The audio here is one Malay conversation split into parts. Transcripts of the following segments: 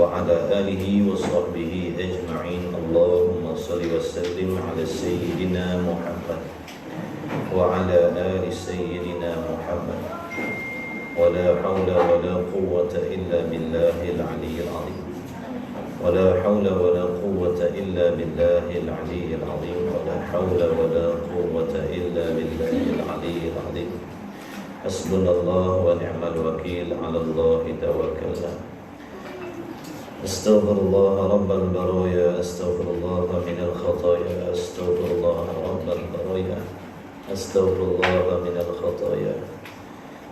وعلى آله وصحبه أجمعين. اللهم صل وسلم على سيدنا محمد وعلى آل سيدنا محمد. ولا حول ولا قوة إلا بالله العلي العظيم. ولا حول ولا قوة إلا بالله العلي العظيم. ولا حول ولا قوة إلا بالله العلي العظيم. حسبنا الله ونعم الوكيل. على الله توكلنا. استغفر الله رب البرايا. استغفر الله من الخطايا. استغفر الله رب البرايا. استغفر الله من الخطايا.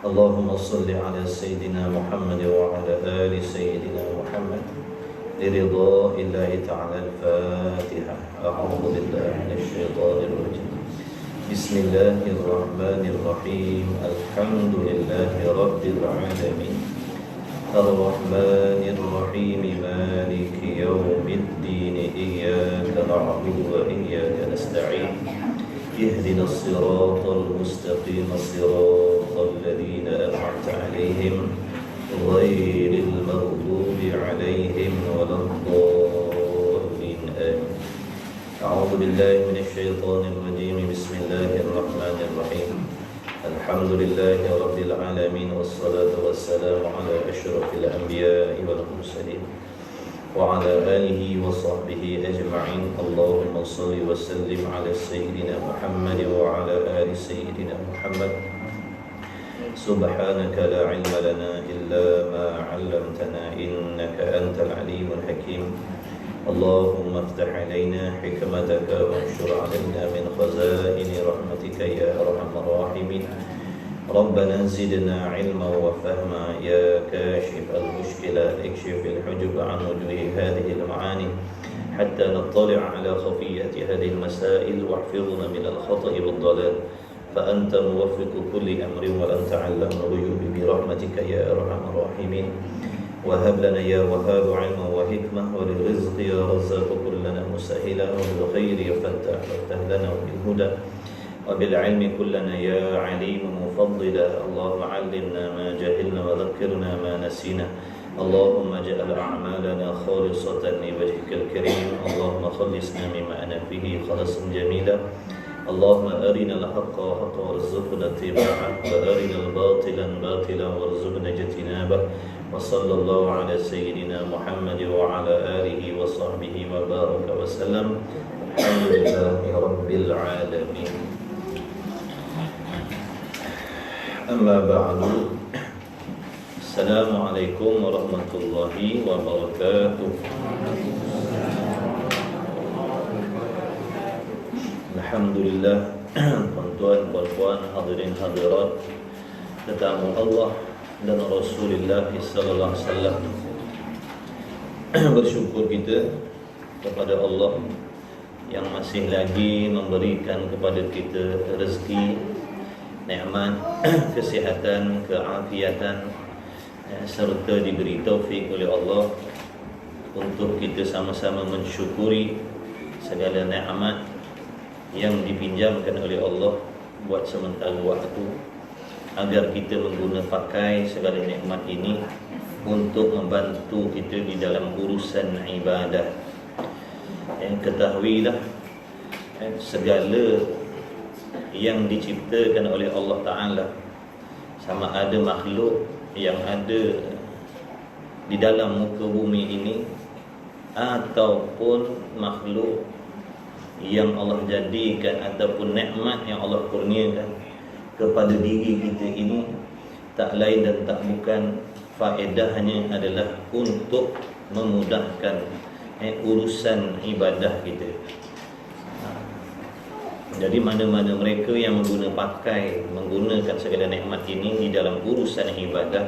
اللهم صل على سيدنا محمد وعلى آل سيدنا محمد لرضاء الله تعالى. الفاتحة. أعوذ بالله من الشيطان الرجيم. بسم الله الرحمن الرحيم. الحمد لله رب العالمين الرحمن الرحيم مالك يوم الدين. إياك نعبد وإياك نستعين. اهدنا الصراط المستقيم صراط الذين أنعمت عليهم غير المغضوب عليهم ولا الضالين. آمين. أعوذ بالله من الشيطان الرجيم. بسم الله الرحمن الرحيم. الحمد لله رب العالمين والصلاة والسلام على أشرف الأنبياء والمرسلين وعلى آله وصحبه أجمعين. اللهم صل وسلم على سيدنا محمد وعلى آل سيدنا محمد. سبحانك لا علم لنا إلا ما علمتنا إنك أنت العليم الحكيم. اللهم افتح علينا حكمتك وانشر علينا من خزائن رحمتك يا أرحم الراحمين. ربنا زدنا علما وفهما يا كاشف المشكلات. اكشف الحجب عن وجوه هذه المعاني حتى نطلع على خفية هذه المسائل واحفظنا من الخطأ والضلال. فأنت موفق كل أمر وأنت علام الغيوب برحمتك يا أرحم الراحمين. وهب لنا يا وهاب علما وحكمة وللرزق يا رزاق كلنا مسهلا وبالخير فتاح وافتح لنا وبالهدى وبالعلم كلنا يا عليم مفضلا. اللهم علمنا ما جهلنا وذكرنا ما نسينا. اللهم اجعل أعمالنا خالصة لوجهك الكريم. اللهم خلصنا مما أنا فيه خلصا جميلا. اللهم أرنا الحق حقا وارزقنا اتباعه وأرنا الباطل باطلا وارزقنا اجتنابه. وصلى الله على سيدنا محمد وعلى آله وصحبه وبارك وسلم. الحمد لله رب العالمين. أما بعد. السلام عليكم ورحمة الله وبركاته. Alhamdulillah. Tuan-tuan, puan-puan, hadirin hadirat, tetamu Allah dan Rasulullah sallallahu alaihi wasallam. Bersyukur kita kepada Allah yang masih lagi memberikan kepada kita rezeki, nikmat, kesihatan, keafiatan, serta diberi taufik oleh Allah untuk kita sama-sama mensyukuri segala nikmat yang dipinjamkan oleh Allah buat sementara waktu, agar kita mengguna pakai segala nikmat ini untuk membantu kita di dalam urusan ibadah. Ketahuilah, segala yang diciptakan oleh Allah Ta'ala, sama ada makhluk yang ada di dalam muka bumi ini ataupun makhluk yang Allah jadikan ataupun nikmat yang Allah kurniakan kepada diri kita ini, tak lain dan tak bukan faedahnya adalah untuk memudahkan urusan ibadah kita. Jadi mana-mana mereka yang menggunakan segala nikmat ini di dalam urusan ibadah,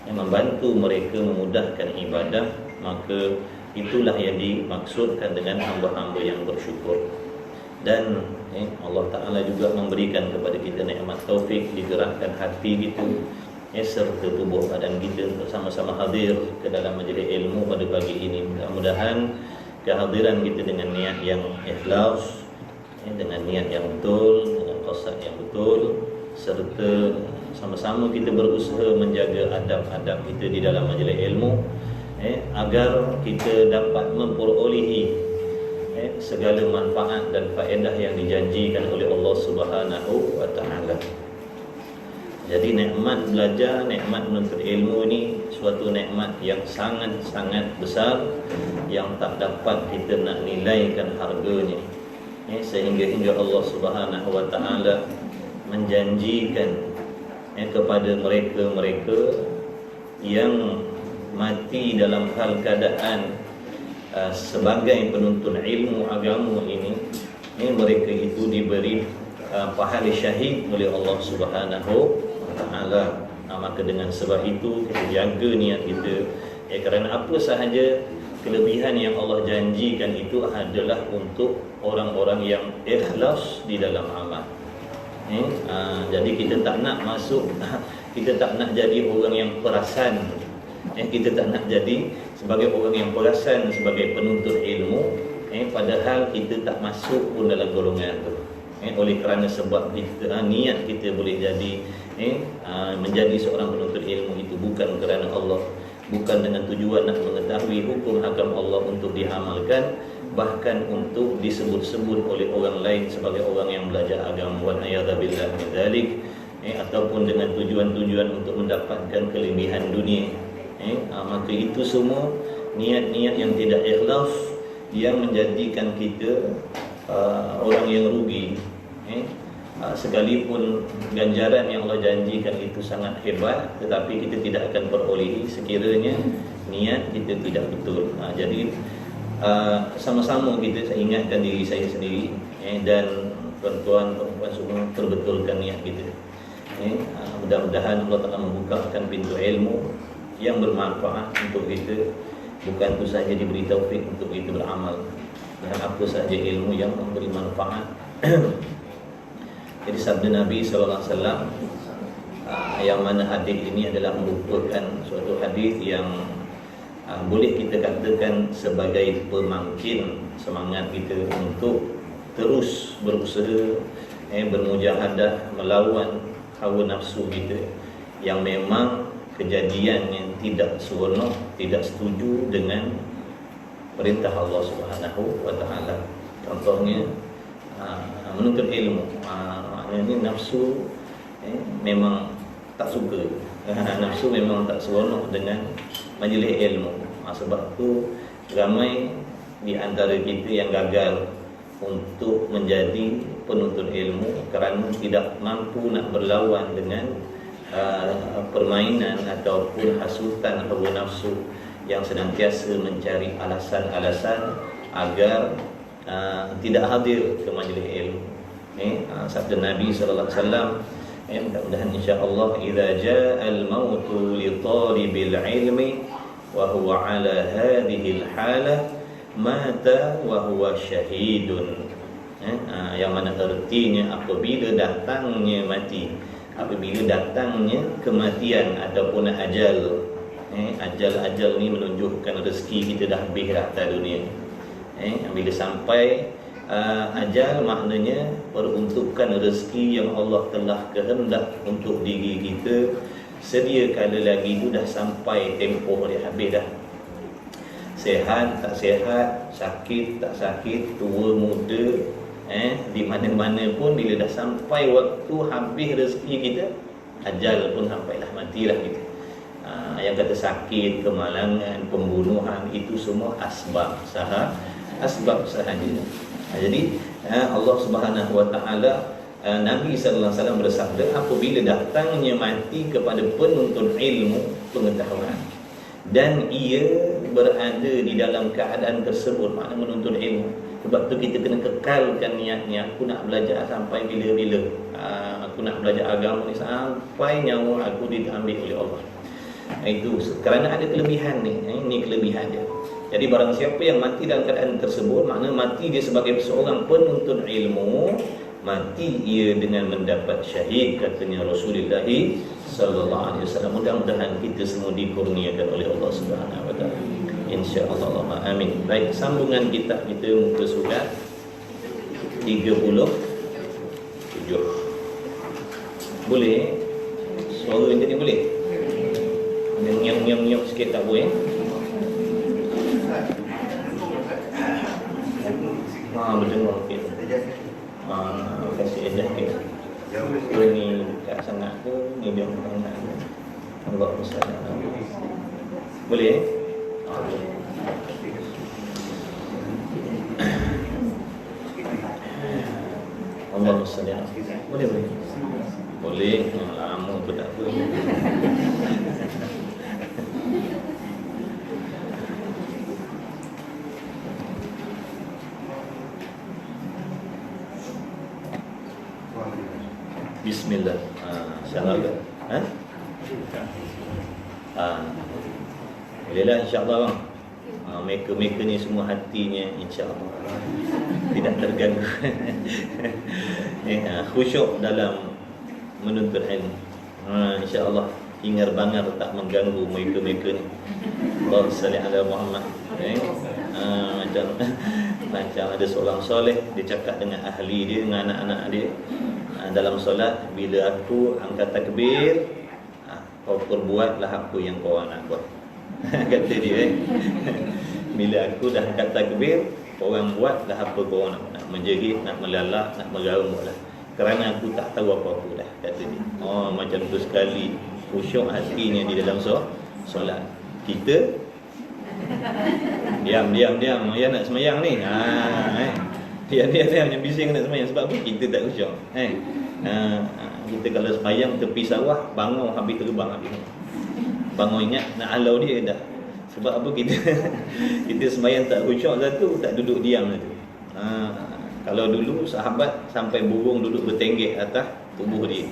yang membantu mereka memudahkan ibadah, maka itulah yang dimaksudkan dengan hamba-hamba yang bersyukur. Dan Allah Ta'ala juga memberikan kepada kita nikmat taufik, digerakkan hati kita, serta tubuh badan kita untuk sama-sama hadir ke dalam majlis ilmu pada pagi ini. Mudah-mudahan kehadiran kita dengan niat yang ikhlas, dengan niat yang betul, dengan qasad yang betul, serta sama-sama kita berusaha menjaga adab-adab kita di dalam majlis ilmu, agar kita dapat memperolehi segala manfaat dan faedah yang dijanjikan oleh Allah Subhanahu wa taala. Jadi nikmat belajar, nikmat menuntut ilmu ini suatu nikmat yang sangat-sangat besar yang tak dapat kita nak nilaikan harganya. Sehingga Allah Subhanahu wa taala menjanjikan kepada mereka-mereka yang mati dalam hal keadaan sebagai penuntun ilmu agama ini, mereka itu diberi pahala syahid oleh Allah Subhanahu wa taala. Maka dengan sebab itu kita jaga niat kita, kerana apa sahaja kelebihan yang Allah janjikan itu adalah untuk orang-orang yang ikhlas di dalam amal. Jadi kita tak nak masuk, kita tak nak jadi orang yang perasan. Kita tak nak jadi sebagai orang yang perasan sebagai penuntut ilmu, padahal kita tak masuk pun dalam golongan tu. Oleh kerana sebab kita, niat kita boleh jadi menjadi seorang penuntut ilmu itu bukan kerana Allah, bukan dengan tujuan nak mengetahui hukum hakam Allah untuk diamalkan, bahkan untuk disebut-sebut oleh orang lain sebagai orang yang belajar agama, wa na'udzubillah min dzalik, ataupun dengan tujuan-tujuan untuk mendapatkan kelebihan dunia. Maka itu semua niat-niat yang tidak ikhlas yang menjadikan kita orang yang rugi. Sekalipun ganjaran yang Allah janjikan itu sangat hebat, tetapi kita tidak akan perolehi sekiranya niat kita tidak betul. Jadi sama-sama kita ingatkan diri saya sendiri, dan tuan-tuan perempuan semua perbetulkan niat kita. Mudah-mudahan Allah Ta'ala membukakan pintu ilmu yang bermanfaat untuk kita, bukan itu sahaja diberi taufik untuk kita beramal dengan apa sahaja ilmu yang memberi manfaat. Jadi sabda Nabi SAW, yang mana hadis ini adalah merupakan suatu hadis yang boleh kita katakan sebagai pemangkin semangat kita untuk terus berusaha bermujahadah melawan hawa nafsu kita yang memang kejadian yang tidak seronok, tidak setuju dengan perintah Allah Subhanahu wa taala. Contohnya menuntut ilmu, maknanya nafsu memang tak suka. Nafsu memang tak seronok dengan majlis ilmu. Sebab tu ramai di antara kita yang gagal untuk menjadi penuntut ilmu kerana tidak mampu nak berlawan dengan permainan ataupun hasutan hawa nafsu yang senantiasa mencari alasan-alasan agar tidak hadir ke majlis ilmu. Sabda Nabi sallallahu alaihi wasallam, mudah-mudahan insya-Allah, idza ja'al mautu li talibil ilmi wa huwa ala hadhihi al-halah mata wa huwa syahidun. Yang mana artinya apabila datangnya mati, apabila datangnya kematian ataupun ajal. Ajal ni menunjukkan rezeki kita dah habis dah atas dunia. Bila sampai ajal, maknanya peruntukan rezeki yang Allah telah kehendak untuk diri kita sedia kala lagi itu dah sampai tempoh dia habis dah. Sehat tak sehat, sakit tak sakit, tua muda, di mana-mana pun bila dah sampai waktu habis rezeki kita, ajal pun sampailah, matilah kita. Yang kata sakit, kemalangan, pembunuhan, itu semua asbab sahaja. Jadi Allah Subhanahu wa taala, Nabi sallallahu alaihi wasallam bersabda, apabila datangnya mati kepada penuntut ilmu pengetahuan dan ia berada di dalam keadaan tersebut, makna menuntut ilmu. Sebab tu kita kena kekalkan niatnya, aku nak belajar sampai bila-bila, aku nak belajar agama ni sampai nyawa aku diambil oleh Allah. Itu kerana ada kelebihan ni, ini kelebihan dia. Jadi barang siapa yang mati dalam keadaan tersebut, makna mati dia sebagai seorang penuntut ilmu, mati ia dengan mendapat syahid, katanya Rasulullah sallallahu alaihi wasallam. Mudah-mudahan kita semua dikurniakan oleh Allah Subhanahu wa taala, insya-Allah. Amin. Baik, sambungan kitab kita muka surat 37. Boleh? Suara ini boleh? Nyam-nyam sikit tak boleh? Ni dekat sangat ke? Ni dia sangat ke? Allah SWT. Boleh? Allah SWT. Boleh? Boleh. Lama pun tak apa. Bismillah. InsyaAllah ke? Bolehlah insyaAllah bang. Mereka ni semua hatinya insyaAllah tidak terganggu. Khusyuk dalam menuntut ilmu. InsyaAllah hingar-bangar tak mengganggu mereka ni. Allahumma salli ala Muhammad. Macam ada seorang soleh, dia cakap dengan ahli dia, dengan anak-anak dia dalam solat, bila aku angkat takbir, kau perbuatlah apa yang kau nak buat. Kata dia bila aku dah angkat takbir, korang buatlah apa korang nak menjerit, nak melalak, nak meraung lah. Kerana aku tak tahu apa-apa dah, kata dia. Macam tu sekali khusyuk hatinya di dalam solat. Kita diam, ya nak semayang ni. Diam yang bising nak semayang. Sebab apa? Kita tak khusyuk. Kita kalau semayang tepi sawah, bangun habis terbang habis. Bangun ingat nak halau dia dah. Sebab apa? Kita semayang tak khusyuk satu, tak duduk diam satu. Kalau dulu sahabat sampai burung duduk bertenggek atas tubuh dia,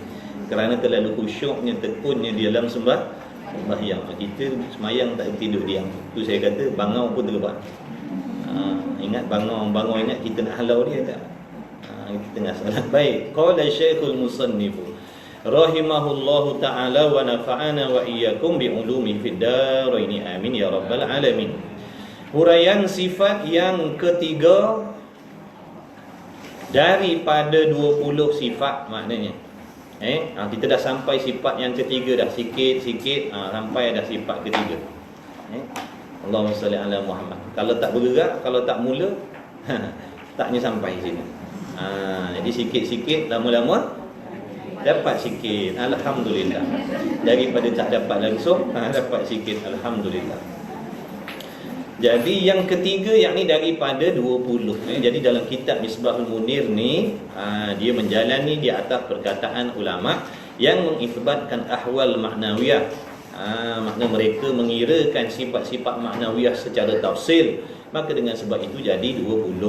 kerana terlalu khusyuknya, tekunnya di dalam sembahyang. Kita semayang tak tidur diam. Tu saya kata bangun pun terbang. Ingat bangun ingat kita nak halau dia tak? Kita tengah salat. Baik. Qala Syekhul Musannif rahimahullahu ta'ala wa nafa'ana wa iyyakum bi ulumi fid darain amin ya rabbal alamin. Huraian sifat yang ketiga daripada 20 sifat maknanya. Kita dah sampai sifat yang ketiga dah, sikit-sikit sampai dah sifat ketiga. Allahumma salli ala Muhammad. Kalau tak bergerak, kalau tak mula, taknya sampai sini. Jadi sikit-sikit, lama-lama dapat sikit. Alhamdulillah. Daripada tak dapat langsung, dapat sikit. Alhamdulillah. Jadi yang ketiga, yakni daripada 20. Jadi dalam kitab Misbahul Munir ni, dia menjalani di atas perkataan ulama yang mengisbatkan ahwal maknawiyah. Makna mereka mengirakan sifat-sifat maknawiyah secara tafsil. Maka dengan sebab itu jadi 20.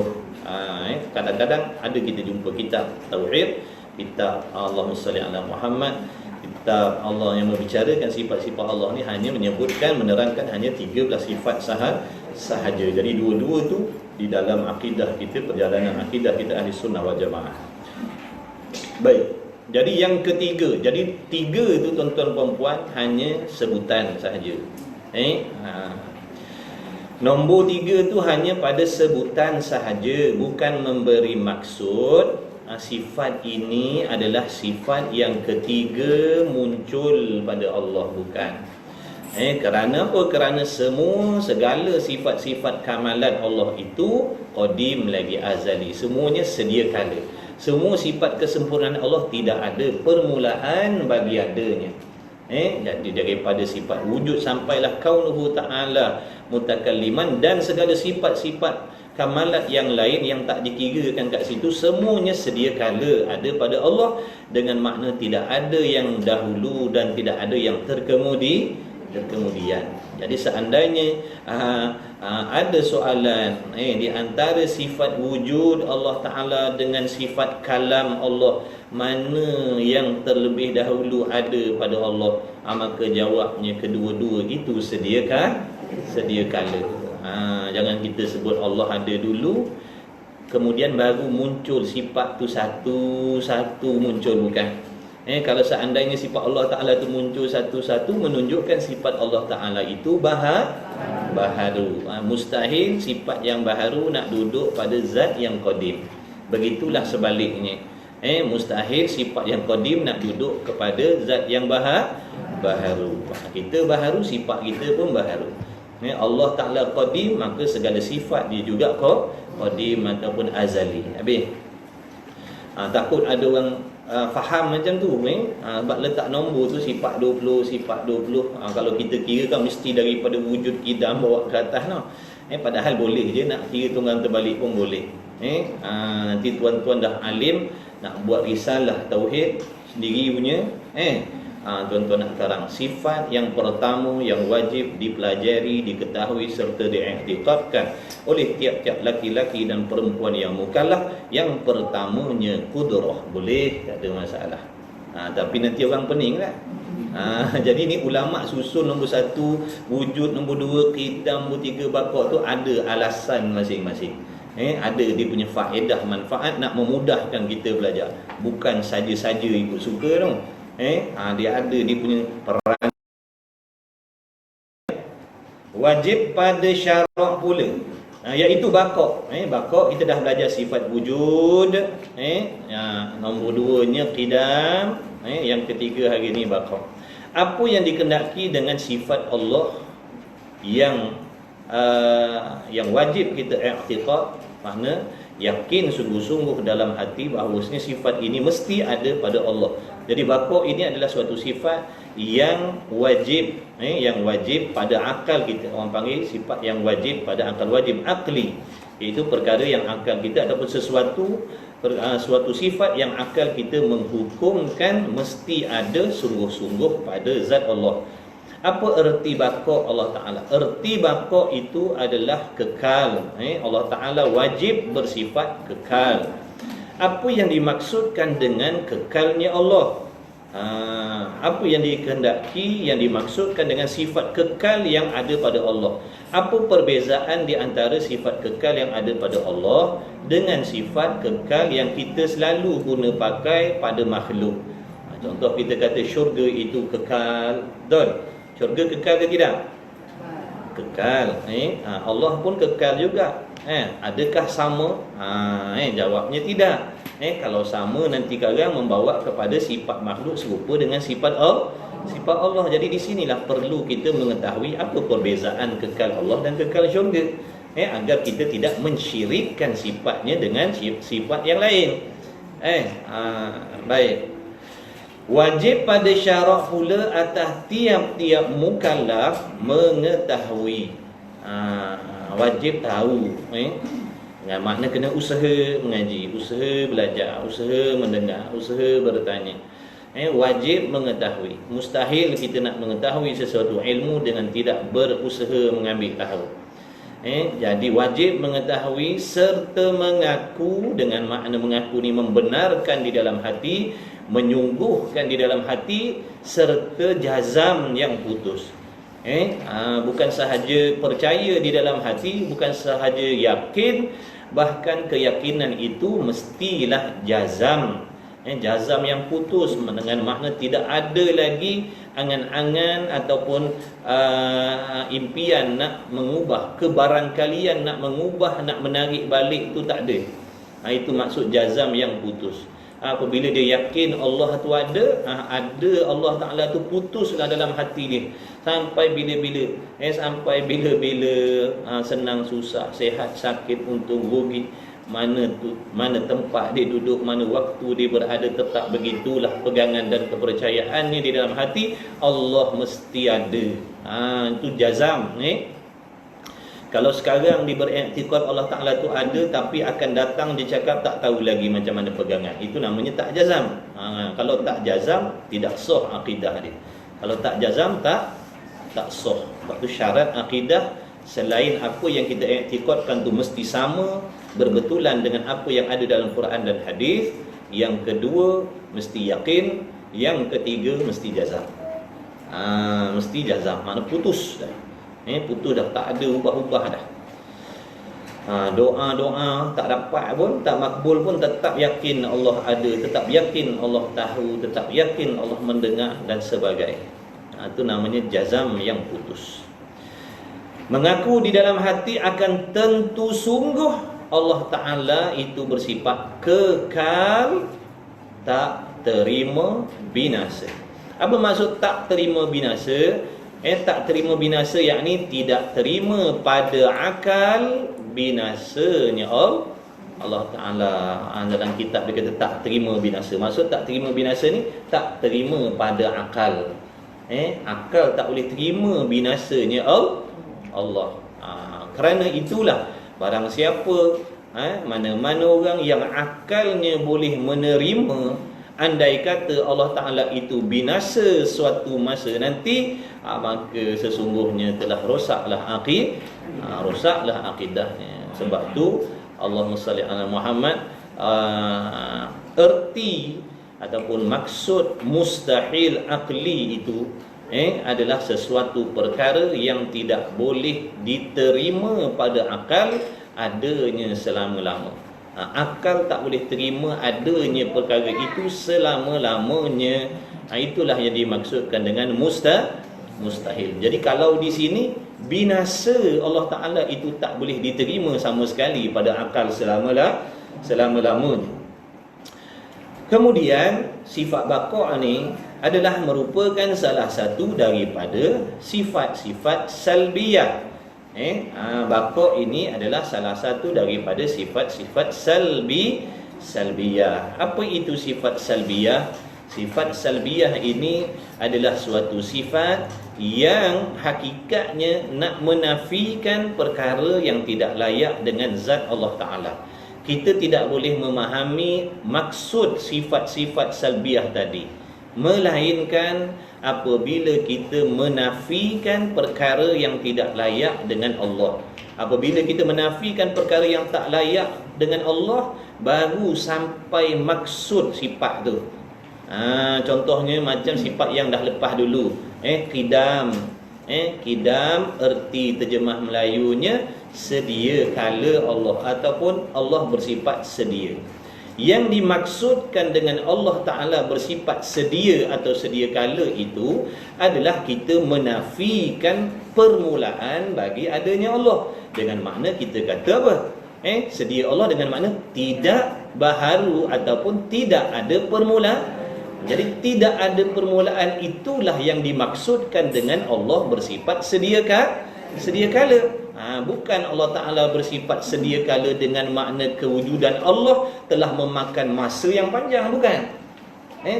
Kadang-kadang ada kita jumpa kitab Tauhid, kitab Allahumma salli ala Muhammad, kitab Allah yang membicarakan sifat-sifat Allah ni hanya menyebutkan, menerangkan hanya 13 sifat sahaja. Jadi dua-dua tu di dalam akidah kita, perjalanan akidah kita Ahli Sunnah wal Jamaah. Baik. Jadi yang ketiga, jadi 3 tu tuan-tuan perempuan hanya sebutan sahaja. Nombor 3 tu hanya pada sebutan sahaja, bukan memberi maksud sifat ini adalah sifat yang ketiga muncul pada Allah, bukan. Kerana apa? Kerana segala sifat-sifat kamalan Allah itu qadim lagi azali, semuanya sedia kala. Semua sifat kesempurnaan Allah tidak ada permulaan bagi adanya. Jadi daripada sifat wujud sampailah kaunuhu ta'ala mutakalliman, dan segala sifat-sifat kamalat yang lain yang tak dikirakan kat situ, semuanya sedia kala ada pada Allah, dengan makna tidak ada yang dahulu dan tidak ada yang terkemudian. Jadi seandainya ada soalan di antara sifat wujud Allah Ta'ala dengan sifat kalam Allah, mana yang terlebih dahulu ada pada Allah, maka jawabnya kedua-dua itu sedia kala. Jangan kita sebut Allah ada dulu, kemudian baru muncul sifat tu satu-satu muncul, bukan. Kalau seandainya sifat Allah Ta'ala itu muncul satu-satu, menunjukkan sifat Allah Ta'ala itu baharu. Mustahil sifat yang baharu nak duduk pada zat yang qadim. Begitulah sebaliknya. Mustahil sifat yang qadim nak duduk kepada zat yang baharu. Kita baharu, sifat kita pun baharu. Allah Ta'ala qadim, maka segala sifat dia juga qadim ataupun azali. Habis. Takut ada orang faham macam tu sebab letak nombor tu sifat 20 sifat 20 kalau kita kira kan mesti daripada wujud kidam bawa ke atas no. Padahal boleh je nak kira tunggang terbalik pun boleh. Nanti tuan-tuan dah alim nak buat risalah tauhid sendiri punya tuan-tuan nak karang sifat yang pertama yang wajib dipelajari, diketahui serta diiktikadkan oleh tiap-tiap laki-laki dan perempuan yang mukallaf. Yang pertamanya kudrah, boleh, tak ada masalah. Tapi nanti orang pening lah. Jadi ni ulama susun nombor 1 wujud, nombor 2 qidam, nombor 3 baqa tu ada alasan masing-masing. Ada dia punya faedah, manfaat nak memudahkan kita belajar. Bukan saja-saja ikut suka tu. Dia ada dia punya peran. Wajib pada syarak pula, iaitu baqa. Baqa kita dah belajar sifat wujud. Nombor 2-nya qidam. Yang ketiga hari ni baqa. Apa yang dikendaki dengan sifat Allah yang wajib kita i'tiqad, makna yakin sungguh-sungguh dalam hati bahawasanya sifat ini mesti ada pada Allah. Jadi baqa ini adalah suatu sifat yang wajib, yang wajib pada akal kita. Orang panggil sifat yang wajib pada akal, wajib akli, iaitu perkara yang akal kita ataupun suatu sifat yang akal kita menghukumkan mesti ada sungguh-sungguh pada zat Allah. Apa erti baqa Allah Ta'ala? Erti baqa itu adalah kekal. Allah Ta'ala wajib bersifat kekal. Apa yang dimaksudkan dengan kekalnya Allah? Apa yang dikehendaki, yang dimaksudkan dengan sifat kekal yang ada pada Allah? Apa perbezaan di antara sifat kekal yang ada pada Allah dengan sifat kekal yang kita selalu guna pakai pada makhluk? Contoh kita kata syurga itu kekal. Betul? Syurga kekal ke tidak? Kekal. Allah pun kekal juga. Adakah sama? Jawabnya tidak. Kalau sama nanti kadang membawa kepada sifat makhluk serupa dengan sifat Allah. Jadi di sinilah perlu kita mengetahui apa perbezaan kekal Allah dan kekal syurga, agar kita tidak mensyirikkan sifatnya dengan sifat yang lain. Baik. Wajib pada syarak pula atas tiap-tiap mukallaf mengetahui. Wajib tahu. Makna kena usaha mengaji, usaha belajar, usaha mendengar, usaha bertanya. Wajib mengetahui. Mustahil kita nak mengetahui sesuatu ilmu dengan tidak berusaha mengambil tahu. Jadi wajib mengetahui serta mengaku. Dengan makna mengaku ni membenarkan di dalam hati, menyungguhkan di dalam hati, serta jazam yang putus. Bukan sahaja percaya di dalam hati, bukan sahaja yakin, bahkan keyakinan itu mestilah jazam. Jazam yang putus dengan makna tidak ada lagi angan-angan ataupun impian nak mengubah, kebarangkalian nak mengubah, nak menarik balik, itu tak ada. Itu maksud jazam yang putus. Apabila dia yakin Allah tu ada Allah Ta'ala tu putuslah dalam hati dia. Sampai bila-bila sampai bila-bila senang susah, sehat sakit, untung rugi, mana tempat dia duduk, mana waktu dia berada, tetap begitulah pegangan dan kepercayaannya di dalam hati, Allah mesti ada. Itu jazam. Kalau sekarang dia beriktikad Allah Ta'ala tu ada, tapi akan datang dia cakap tak tahu lagi macam mana pegangan, itu namanya tak jazam. Kalau tak jazam, tidak sah akidah dia. Kalau tak jazam, tak sah. Sebab tu syarat akidah, selain apa yang kita iktikadkan tu mesti sama, berbetulan dengan apa yang ada dalam Quran dan hadis. Yang kedua mesti yakin. Yang ketiga mesti jazam. Mesti jazam, mana putus dah. Putus dah, tak ada ubah-ubah dah. Doa-doa tak dapat pun, tak makbul pun, tetap yakin Allah ada, tetap yakin Allah tahu, tetap yakin Allah mendengar dan sebagainya. Itu namanya jazam yang putus. Mengaku di dalam hati akan tentu sungguh Allah Ta'ala itu bersifat kekal, tak terima binasa. Apa maksud tak terima binasa? Tak terima binasa yakni tidak terima pada akal binasanya Allah Ta'ala dalam kitab dia kata tak terima binasa. Maksud tak terima binasa ni, tak terima pada akal. Akal tak boleh terima binasanya Allah. Kerana itulah barang siapa mana-mana orang yang akalnya boleh menerima, andai kata Allah Ta'ala itu binasa suatu masa nanti, maka sesungguhnya telah rosaklah akidahnya. Sebab tu Allahumma salli ala Muhammad, erti ataupun maksud mustahil akli itu adalah sesuatu perkara yang tidak boleh diterima pada akal adanya selama-lama. Akal tak boleh terima adanya perkara itu selama-lamanya. Itulah yang dimaksudkan dengan mustahil. Jadi kalau di sini binasa Allah Ta'ala itu tak boleh diterima sama sekali pada akal selama-lamanya. Kemudian sifat baqa' ni adalah merupakan salah satu daripada sifat-sifat salbiyah. Baqa' ini adalah salah satu daripada sifat-sifat salbiyah. Apa itu sifat salbiyah? Sifat salbiyah ini adalah suatu sifat yang hakikatnya nak menafikan perkara yang tidak layak dengan zat Allah Ta'ala. Kita tidak boleh memahami maksud sifat-sifat salbiyah tadi, melainkan apabila kita menafikan perkara yang tidak layak dengan Allah. Apabila kita menafikan perkara yang tak layak dengan Allah, baru sampai maksud sifat tu. Contohnya macam sifat yang dah lepas dulu, qidam. Qidam erti terjemah Melayunya sedia kala Allah, ataupun Allah bersifat sedia. Yang dimaksudkan dengan Allah Ta'ala bersifat sedia atau sedia kala itu adalah kita menafikan permulaan bagi adanya Allah. Dengan makna kita kata apa? Sedia Allah dengan makna tidak baharu ataupun tidak ada permulaan. Jadi tidak ada permulaan, itulah yang dimaksudkan dengan Allah bersifat sedia kala. Bukan Allah Ta'ala bersifat sedia kala dengan makna kewujudan Allah telah memakan masa yang panjang, bukan.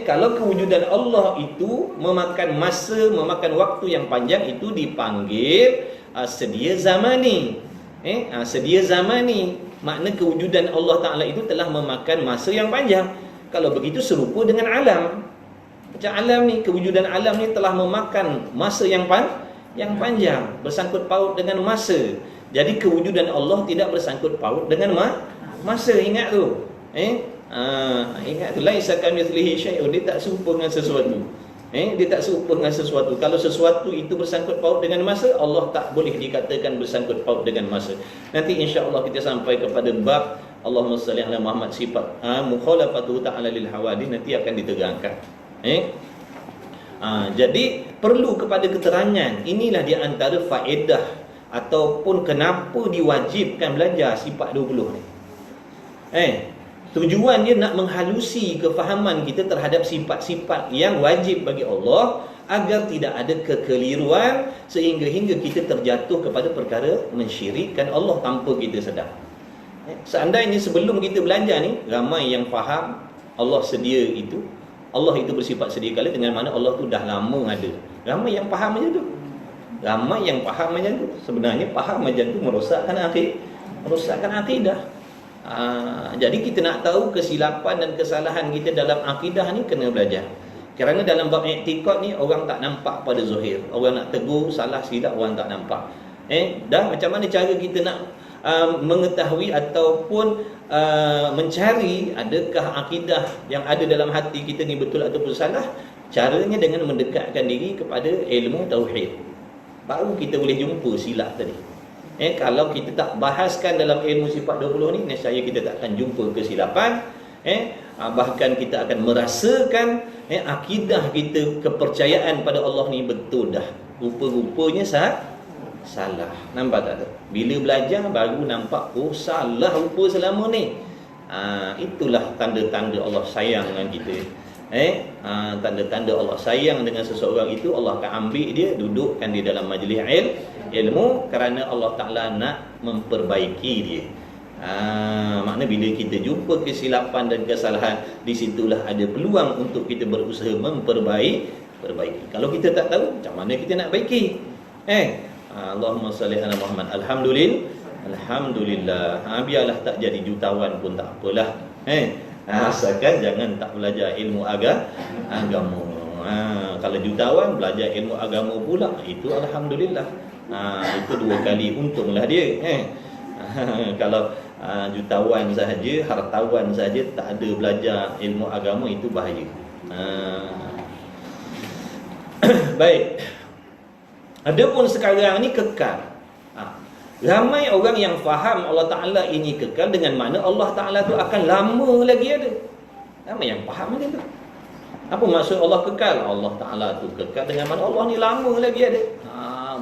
Kalau kewujudan Allah itu memakan masa, memakan waktu yang panjang, itu dipanggil sedia zamani. Sedia zamani, makna kewujudan Allah Ta'ala itu telah memakan masa yang panjang. Kalau begitu serupa dengan alam. Macam alam ni, kewujudan alam ni telah memakan masa yang panjang, bersangkut paut dengan masa. Jadi kewujudan Allah tidak bersangkut paut dengan masa. Ingat tu. Ingat tu, laisa kamitslihi syai'un, dia tak serupa dengan sesuatu. Dia tak serupa dengan sesuatu. Kalau sesuatu itu bersangkut paut dengan masa, Allah tak boleh dikatakan bersangkut paut dengan masa. Nanti insya-Allah kita sampai kepada bab Allahumma salli ala Muhammad, sifat mukhalafatu ta'ala lil hawadith, nanti akan diterangkan. Jadi perlu kepada keterangan. Inilah di antara faedah ataupun kenapa diwajibkan belajar sifat 20 ni. Tujuan dia nak menghalusi kefahaman kita terhadap sifat-sifat yang wajib bagi Allah, agar tidak ada kekeliruan sehingga kita terjatuh kepada perkara mensyirikkan Allah tanpa kita sedar. Seandainya sebelum kita belajar ni, ramai yang faham Allah sedia itu, Allah itu bersifat sedia kala dengan mana Allah tu dah lama ada. Ramai yang faham macam tu. Ramai yang faham macam tu. Sebenarnya faham macam tu merosakkan akidah. Jadi kita nak tahu kesilapan dan kesalahan kita dalam akidah ni, kena belajar. Kerana dalam bab i'tiqad ni orang tak nampak pada zahir. Orang nak tegur salah silap orang tak nampak. Dah macam mana cara kita nak mengetahui ataupun mencari adakah akidah yang ada dalam hati kita ni betul ataupun salah? Caranya dengan mendekatkan diri kepada ilmu tauhid. Baru kita boleh jumpa silap tadi. Kalau kita tak bahaskan dalam ilmu sifat 20 ni, nescaya kita tak akan jumpa kesilapan. Bahkan kita akan merasakan akidah kita, kepercayaan pada Allah ni betul dah. Rupa-rupanya salah. Nampak tak tu? Bila belajar baru nampak, oh salah rupa selama ni. Itulah tanda-tanda Allah sayang dengan kita. Tanda-tanda Allah sayang dengan seseorang itu, Allah akan ambil dia, dudukkan dia dalam majlis ilmu, kerana Allah Ta'ala nak memperbaiki dia. Makna bila kita jumpa kesilapan dan kesalahan, di situlah ada peluang untuk kita berusaha perbaiki. Kalau kita tak tahu, macam mana kita nak baiki? Allahumma salli ala Muhammad. Alhamdulillah. Biarlah tak jadi jutawan pun tak apalah. Asalkan jangan tak belajar ilmu agama. Kalau jutawan belajar ilmu agama pula, itu alhamdulillah. Itu 2 kali untunglah dia. Kalau jutawan sahaja, hartawan sahaja, tak ada belajar ilmu agama, itu bahaya. Baik. Adapun sekarang ni kekal. Ramai orang yang faham Allah Ta'ala ini kekal dengan makna Allah Ta'ala tu akan lama lagi ada. Ramai yang faham macam tu. Apa maksud Allah kekal? Allah Ta'ala tu kekal dengan makna Allah ni lama lagi ada.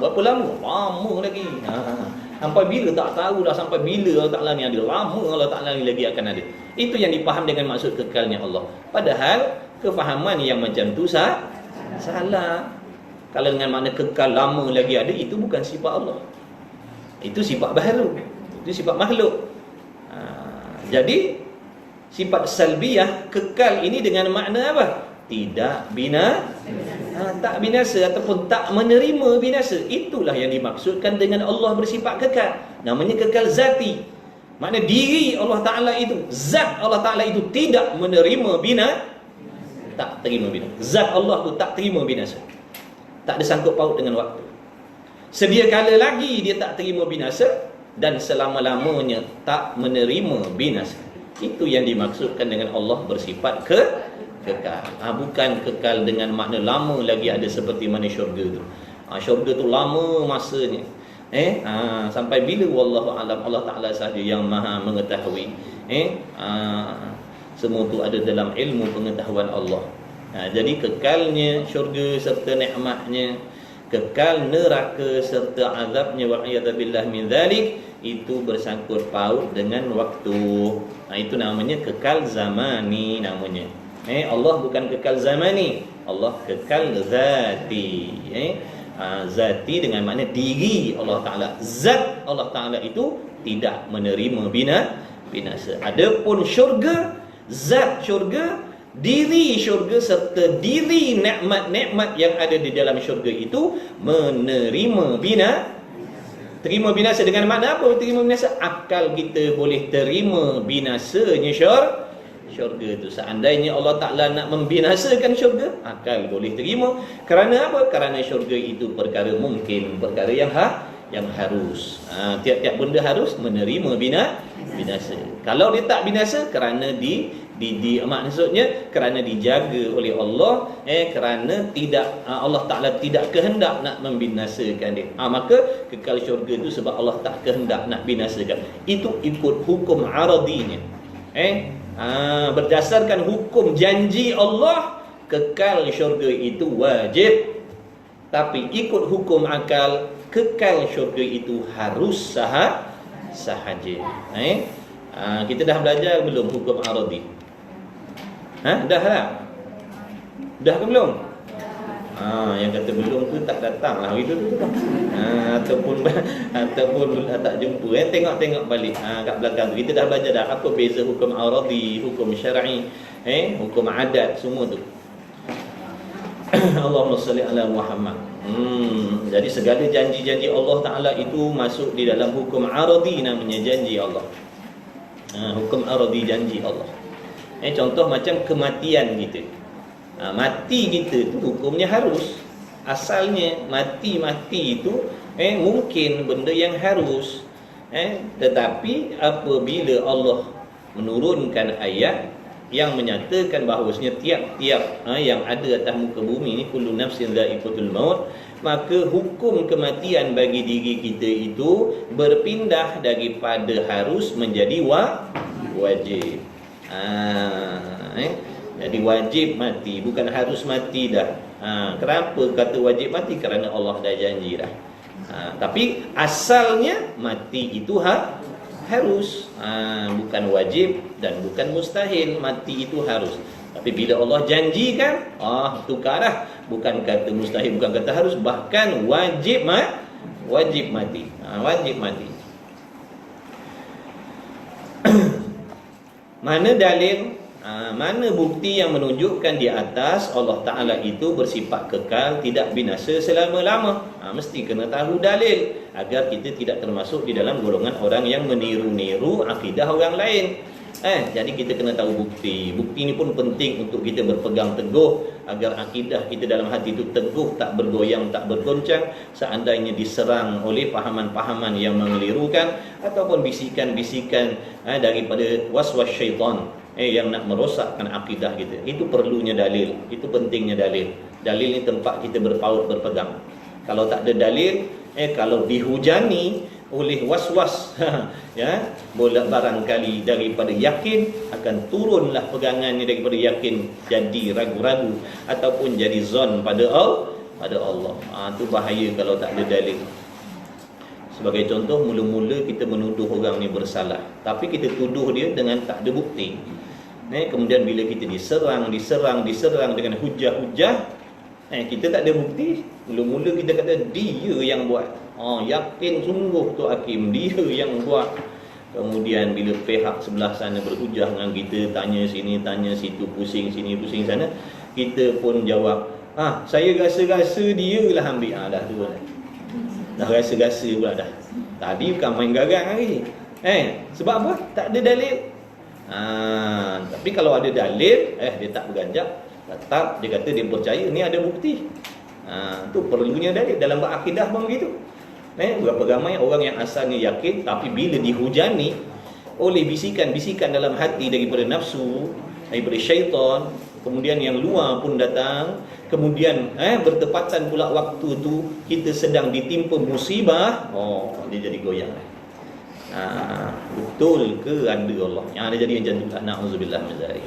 Berapa lama? Lama lagi. Sampai bila tak tahulah, sampai bila Allah Ta'ala ni ada. Lama Allah Ta'ala ni lagi akan ada. Itu yang dipaham dengan maksud kekalnya Allah. Padahal kefahaman yang macam tu salah. Kalau dengan makna kekal lama lagi ada, itu bukan sifat Allah. Itu sifat baharu. Itu sifat makhluk. Jadi sifat salbiyah, kekal ini dengan makna apa? Tidak tak binasa ataupun tak menerima binasa. Itulah yang dimaksudkan dengan Allah bersifat kekal. Namanya kekal zati. Makna diri Allah Ta'ala itu, zat Allah Ta'ala itu tidak menerima tak terima binasa. Zat Allah tu tak terima binasa. Tak ada sangkut paut dengan waktu. Sedia kala lagi dia tak terima binasa, dan selama-lamanya tak menerima binasa. Itu yang dimaksudkan dengan Allah bersifat kekal. Bukan kekal dengan makna lama lagi ada seperti mana syurga tu. Syurga tu lama masanya. Sampai bila wallahu alam, Allah Ta'ala sahaja yang maha mengetahui. Semua tu ada dalam ilmu pengetahuan Allah. Jadi kekalnya syurga serta nikmatnya, kekal neraka serta azabnya, wa'iyadzabillah min dzalik, itu bersangkut paut dengan waktu. Itu namanya kekal zamani namanya. Allah bukan kekal zamani, Allah kekal zati. Zati dengan makna diri Allah Ta'ala. Zat Allah Ta'ala itu tidak menerima binasa. Adapun syurga, zat syurga, diri syurga serta diri nikmat-nikmat yang ada di dalam syurga itu menerima terima binasa. Dengan makna apa terima binasa? Akal kita boleh terima binasanya syurga itu. Seandainya Allah Ta'ala nak membinasakan syurga, akal boleh terima. Kerana apa? Kerana syurga itu perkara mungkin, perkara yang harus. Tiap-tiap benda harus menerima binasa. Kalau dia tak binasa, kerana maksudnya kerana dijaga oleh Allah, kerana Allah Ta'ala tidak kehendak nak membinasakan dia. Maka kekal syurga itu sebab Allah tak kehendak nak binasakan. Itu ikut hukum aradinya. Berdasarkan hukum janji Allah, kekal syurga itu wajib. Tapi ikut hukum akal, kekal syurga itu harus sahaja. Kita dah belajar belum hukum aradi? Dah lah? Dah ke belum? Yang kata belum tu tak datang lah hari tu. Ataupun tak jumpa. Tengok balik kat belakang tu. Kita dah belajar dah apa beza hukum aradi, hukum syar'i, hukum adat, semua tu. Allahumma salli ala Muhammad. Jadi segala janji-janji Allah Ta'ala itu masuk di dalam hukum aradi, namanya janji Allah. Hukum aradi, janji Allah. Contoh macam kematian kita. Mati kita tu hukumnya harus. Asalnya mati itu mungkin benda yang harus. Tetapi apabila Allah menurunkan ayat yang menyatakan bahawasanya tiap-tiap yang ada atas muka bumi ini kullu nafsin dha'iqatul maut, maka hukum kematian bagi diri kita itu berpindah daripada harus menjadi wajib. Jadi wajib mati, bukan harus mati dah. Kenapa kata wajib mati? Kerana Allah dah janji dah. Tapi asalnya mati itu harus, bukan wajib dan bukan mustahil. Mati itu harus. Tapi bila Allah janjikan, tukar dah. Bukan kata mustahil, bukan kata harus, bahkan wajib mati. Wajib mati. Mana dalil, mana bukti yang menunjukkan di atas Allah Ta'ala itu bersifat kekal, tidak binasa selama-lama. Mesti kena tahu dalil agar kita tidak termasuk di dalam golongan orang yang meniru-niru akidah orang lain. Jadi kita kena tahu bukti. Bukti ini pun penting untuk kita berpegang teguh agar akidah kita dalam hati itu teguh, tak bergoyang, tak bergoncang seandainya diserang oleh pahaman-pahaman yang mengelirukan ataupun bisikan-bisikan daripada waswas syaitan yang nak merosakkan akidah kita. Itu perlunya dalil, itu pentingnya dalil. Dalil ni tempat kita berpaut, berpegang. Kalau tak ada dalil, kalau dihujani oleh was-was ya, boleh barangkali daripada yakin akan turunlah pegangannya daripada yakin jadi ragu-ragu ataupun jadi zon pada Allah. Itu bahaya kalau tak ada dalil. Sebagai contoh, mula-mula kita menuduh orang ni bersalah, tapi kita tuduh dia dengan tak ada bukti. Kemudian bila kita diserang dengan hujah-hujah, kita tak ada bukti. Mula-mula kita kata dia yang buat. Yakin sungguh tu hakim, dia yang buat. Kemudian bila pihak sebelah sana berhujah dengan kita, tanya sini, tanya situ, pusing sini, pusing sana, kita pun jawab, saya rasa-rasa dia lah ambil. Dah tu dah rasa-rasa pula dah. Tadi bukan main garang lagi. Sebab apa? Tak ada dalil. Tapi kalau ada dalil, dia tak berganjak. Tetap dia kata dia percaya, ni ada bukti. Tu perlunya dalil. Dalam berakidah pun begitu. Berapa ramai orang yang asalnya yakin, tapi bila dihujani oleh bisikan-bisikan dalam hati daripada nafsu, daripada syaitan, kemudian yang luar pun datang, kemudian bertepatan pula waktu tu kita sedang ditimpa musibah, dia jadi goyang. Betul ke ada Allah? Yang ada jadi macam tu lah. Na'udzubillah min zalik.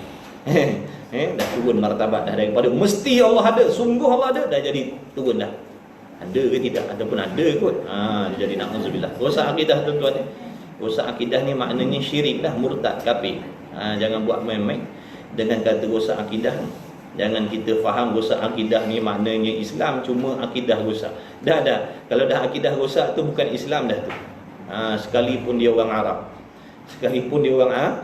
Dah turun martabat dah daripada mesti Allah ada, sungguh Allah ada, dah jadi turun dah. Ada ke tidak, ataupun ada kot. Dia jadi na'udzubillah. Rosak akidah tuan-tuan ni. Rosak akidah ni maknanya syirik dah, murtad, kafir. Jangan buat main-main dengan kata rosak akidah. Jangan kita faham rosak akidah ni maknanya Islam, cuma akidah rosak. Dah. Kalau dah akidah rosak tu bukan Islam dah tu. Sekalipun dia orang Arab. Sekalipun dia orang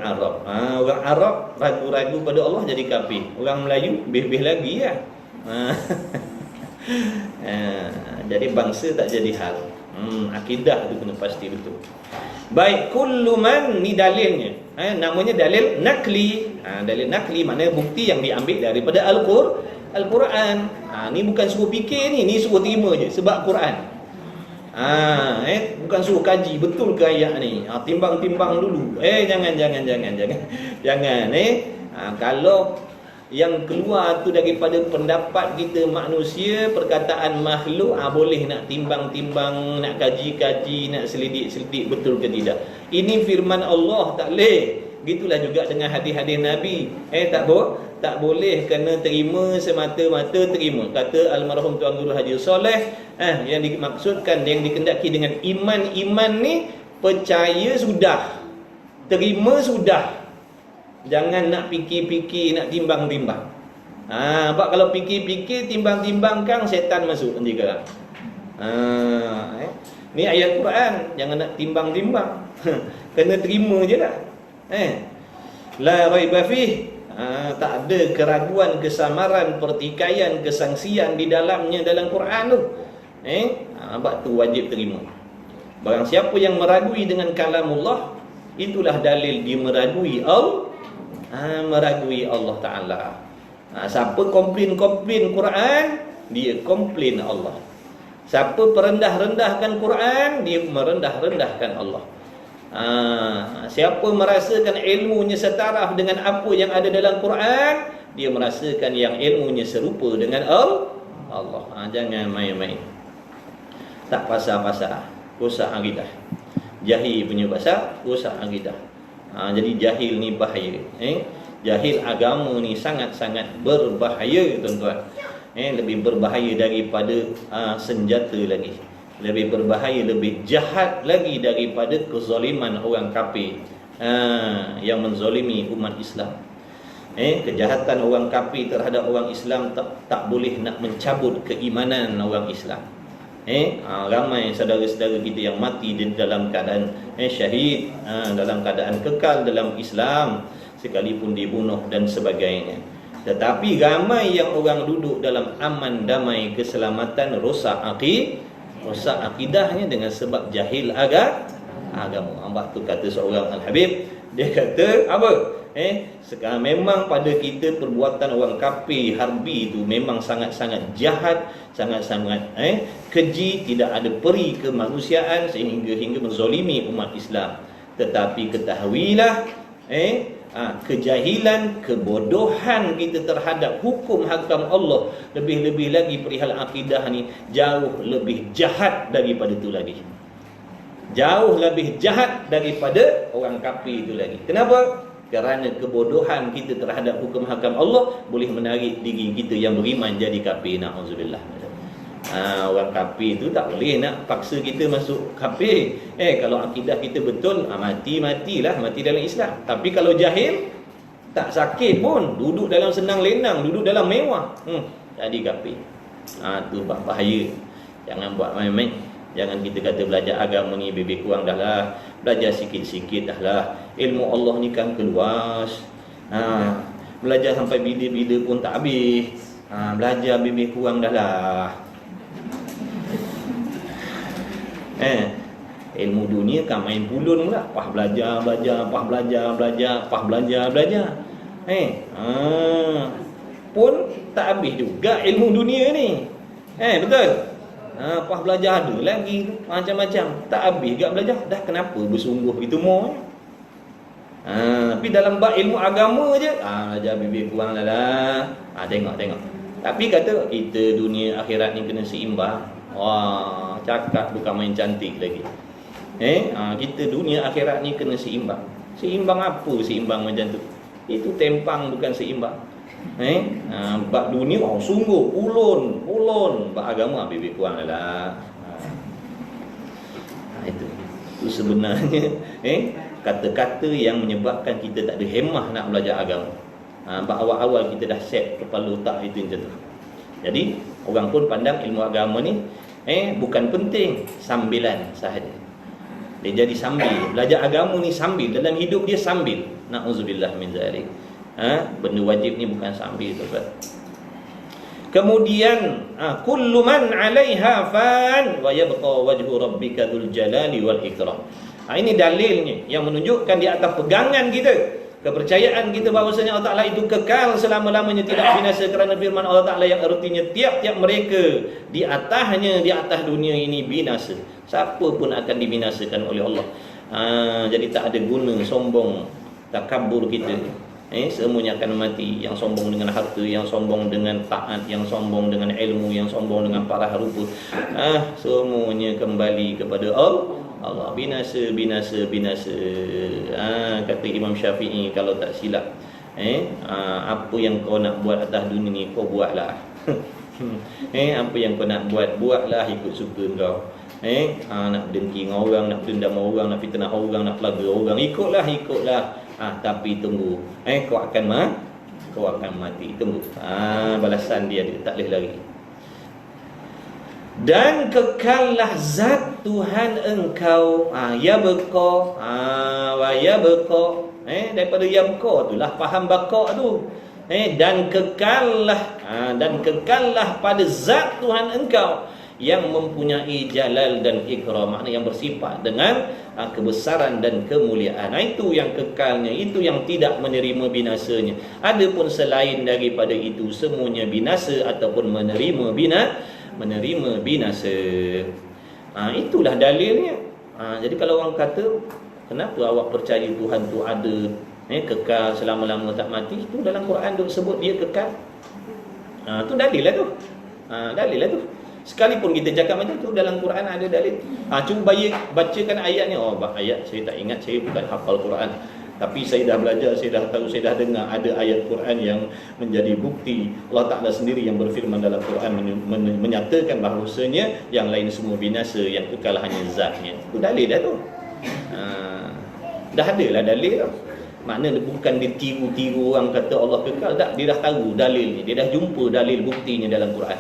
Arab. Orang Arab ragu-ragu pada Allah jadi kafir. Orang Melayu beh-beh lagi lah. Jadi bangsa tak jadi hal. Akidah tu kena pasti betul. Baik, kullu man ni dalilnya. Namanya dalil nakli. Dalil nakli maknanya bukti yang diambil daripada Al-Quran. Ni bukan suruh fikir ni suruh terima je sebab Quran. Bukan suruh kaji betul ke ayat ni. Timbang-timbang dulu. Jangan. Kalau yang keluar tu daripada pendapat kita manusia, perkataan makhluk, boleh nak timbang-timbang, nak kaji-kaji, nak selidik-selidik betul ke tidak. Ini firman Allah, tak boleh. Gitulah juga dengan hadis-hadis Nabi. Tak boleh kena terima semata-mata terima. Kata almarhum Tuan Guru Haji Soleh, yang dimaksudkan, yang dikendaki dengan iman ni, percaya sudah, terima sudah. Jangan nak fikir-fikir, nak timbang-timbang. Sebab kalau fikir-fikir, timbang-timbang kan setan masuk nanti kan. Ni ayat Quran, jangan nak timbang-timbang. Kena terima je lah. La raiba fih. Tak ada keraguan, kesamaran, pertikaian, kesangsian di dalamnya dalam Quran tu. Sebab tu wajib terima. Barang siapa yang meragui dengan kalamullah, itulah dalil dia meragui meragui Allah Ta'ala. Siapa komplain Quran, dia komplain Allah. Siapa perendah-rendahkan Quran, dia merendah-rendahkan Allah. Siapa merasakan ilmunya setaraf dengan apa yang ada dalam Quran, dia merasakan yang ilmunya serupa dengan Allah. Jangan main-main. Tak pasal-pasal, rosak akidah. Jahil punya pasal, rosak akidah. Jadi jahil ni bahaya. Jahil agama ni sangat-sangat berbahaya tuan-tuan. Lebih berbahaya daripada senjata lagi. Lebih berbahaya, lebih jahat lagi daripada kezaliman orang kafir yang menzalimi umat Islam. Kejahatan orang kafir terhadap orang Islam tak boleh nak mencabut keimanan orang Islam. Ramai saudara-saudara kita yang mati di dalam keadaan syahid, dalam keadaan kekal dalam Islam sekalipun dibunuh dan sebagainya. Tetapi ramai yang orang duduk dalam aman, damai, keselamatan, rosak akidahnya dengan sebab jahil agama. Hamba tu kata seorang Al-Habib, dia kata apa? Sekarang memang pada kita perbuatan orang kafir harbi itu memang sangat-sangat jahat, sangat-sangat keji, tidak ada peri kemanusiaan sehingga menzolimi umat Islam. Tetapi ketahuilah kejahilan, kebodohan kita terhadap hukum hakam Allah, lebih-lebih lagi perihal akidah ni jauh lebih jahat daripada itu lagi. Jauh lebih jahat daripada orang kafir itu lagi. Kenapa? Kerana kebodohan kita terhadap hukum hakam Allah boleh menarik diri kita yang beriman jadi kafir. Na'udzubillah. Orang kafir itu tak boleh nak paksa kita masuk kafir. Kalau akidah kita betul, mati-matilah, mati dalam Islam. Tapi kalau jahil, tak sakit pun, duduk dalam senang lenang, duduk dalam mewah, jadi kafir. Tu bahaya. Jangan buat main-main. Jangan kita kata belajar agama ni lebih kurang dah lah, belajar sikit-sikit dah lah. Ilmu Allah ni kan keluas. Belajar sampai bila-bila pun tak habis. Belajar lebih kurang dah lah. Ilmu dunia kan main pulun pula. Pah belajar. Pun tak habis juga ilmu dunia ni. Betul? Pah belajar ada lagi macam-macam, tak habis gak belajar. Dah kenapa bersungguh gitu mau? Tapi dalam bab ilmu agama je belajar lebih kurang lah. Tengok. Tapi kata kita dunia akhirat ni kena seimbang. Wah, cakap bukan main cantik lagi. Kita dunia akhirat ni kena seimbang. Seimbang apa seimbang macam tu? Itu tempang bukan seimbang. Bab dunia sungguh ulun, bab agama lebih kurang lah. Itu sebenarnya kata-kata yang menyebabkan kita tak ada hemah nak belajar agama. Bab awal-awal kita dah set kepala otak itu macam tu. Jadi orang pun pandang ilmu agama ni bukan penting, sambilan sahaja. Dia jadi sambil belajar agama ni, sambil dalam hidup dia sambil. Na'udzubillah min zalik. Benda wajib ni bukan sambil, tuan. Kemudian kullu man 'alaiha fan wa yabqa wajhu rabbika dzul jalali wal ikram. Ini dalilnya yang menunjukkan di atas pegangan kita, kepercayaan kita bahawasanya Allah Ta'ala itu kekal selama-lamanya, tidak binasa, kerana firman Allah Ta'ala yang artinya tiap-tiap mereka di atasnya, di atas dunia ini binasa. Siapa pun akan dibinasakan oleh Allah. Jadi tak ada guna sombong, takabur kita. Semuanya akan mati. Yang sombong dengan harta, yang sombong dengan taat, yang sombong dengan ilmu, yang sombong dengan parah rupa, semuanya kembali kepada Allah. Binasa. Kata Imam Syafi'i kalau tak silap, apa yang kau nak buat atas dunia ni kau buatlah. Apa yang kau nak buatlah ikut suka kau. Nak dengki dengan orang, nak dendam orang, nak fitnah orang, nak pelaga orang, ikutlah. Tapi tunggu, kau akan mati. Tunggu, balasan dia tak boleh lari. Dan kekallah zat Tuhan engkau, yabqa wa yabqa, daripada yabqa itulah faham baqa tu. Dan kekallah pada zat Tuhan engkau yang mempunyai jalal dan ikram, makna yang bersifat dengan kebesaran dan kemuliaan. Itu yang kekalnya, itu yang tidak menerima binasanya. Adapun selain daripada itu semuanya binasa ataupun menerima binasa. Itulah dalilnya. Jadi kalau orang kata kenapa awak percaya Tuhan tu ada, kekal selama-lamanya tak mati, itu dalam Quran duk sebut dia kekal. Tu dalil lah tu. Sekalipun kita cakap macam tu, dalam Quran ada dalil. Cuba bacakan ayatnya. Ayat saya tak ingat, saya bukan hafal Quran. Tapi saya dah belajar, saya dah tahu, saya dah dengar ada ayat Quran yang menjadi bukti. Allah Ta'ala sendiri yang berfirman dalam Quran menyatakan bahawasanya yang lain semua binasa, yang kekal hanya zatnya. Itu dalil dah tu. Dah ada lah dalil tu. Maknanya bukan dia tiru-tiru orang kata Allah kekal, tak. Dia dah tahu dalilnya, dia dah jumpa dalil buktinya dalam Quran.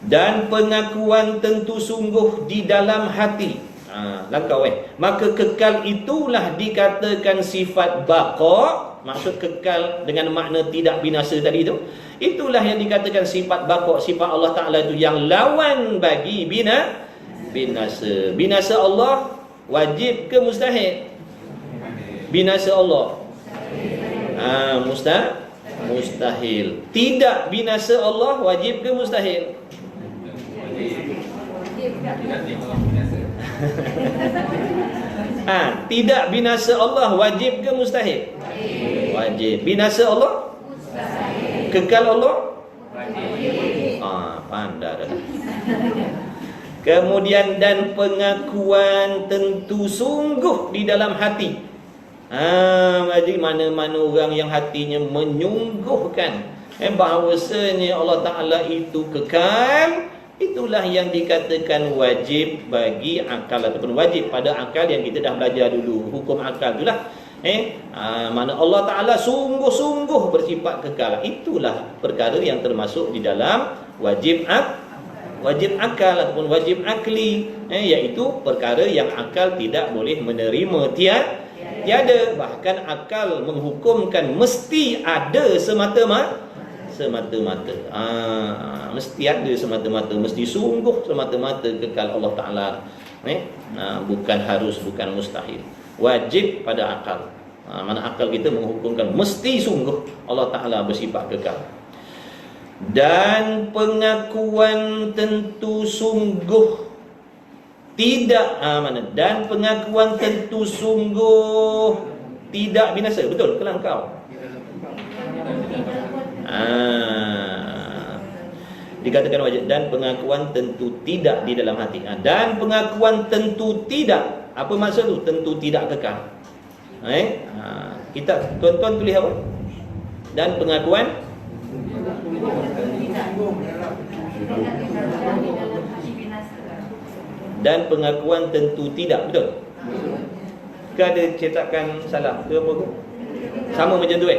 dan pengakuan tentu sungguh di dalam hati. Langkau maka kekal itulah dikatakan sifat baqa. Maksud kekal dengan makna tidak binasa tadi tu, itulah yang dikatakan sifat baqa. Sifat Allah Ta'ala itu yang lawan bagi binasa. Binasa Allah wajib ke mustahil? Binasa Allah mustahil. Tidak binasa Allah wajib ke mustahil? Tidak binasa Allah wajib ke mustahil? Wajib. Binasa Allah mustahil. Kekal Allah wajib. Pandai dah. Kemudian dan pengakuan tentu sungguh di dalam hati. Jadi mana-mana orang yang hatinya menyungguhkan bahawasanya Allah Ta'ala itu kekal, itulah yang dikatakan wajib bagi akal, ataupun wajib pada akal yang kita dah belajar dulu. Hukum akal itulah mana Allah Ta'ala sungguh-sungguh bersifat kekal. Itulah perkara yang termasuk di dalam wajib akal ataupun wajib akli, iaitu perkara yang akal tidak boleh menerima tiada. Bahkan akal menghukumkan mesti ada semata-mata. Mesti ada semata-mata, mesti sungguh semata-mata kekal Allah Ta'ala. Bukan harus, bukan mustahil. Wajib pada akal. Mana akal kita menghukumkan mesti sungguh Allah Ta'ala bersifat kekal. Dan pengakuan tentu sungguh tidak dan pengakuan tentu sungguh tidak binasa. Betul ke langkau? Dikatakan wajib dan pengakuan tentu tidak di dalam hati. Dan pengakuan tentu tidak, apa maksud tu? Tentu tidak kekal. Kita tuan-tuan tulis apa? Dan pengakuan dan pengakuan tentu tidak. Betul? Ke ada cetakan salah ke apa ke? Sama macam tu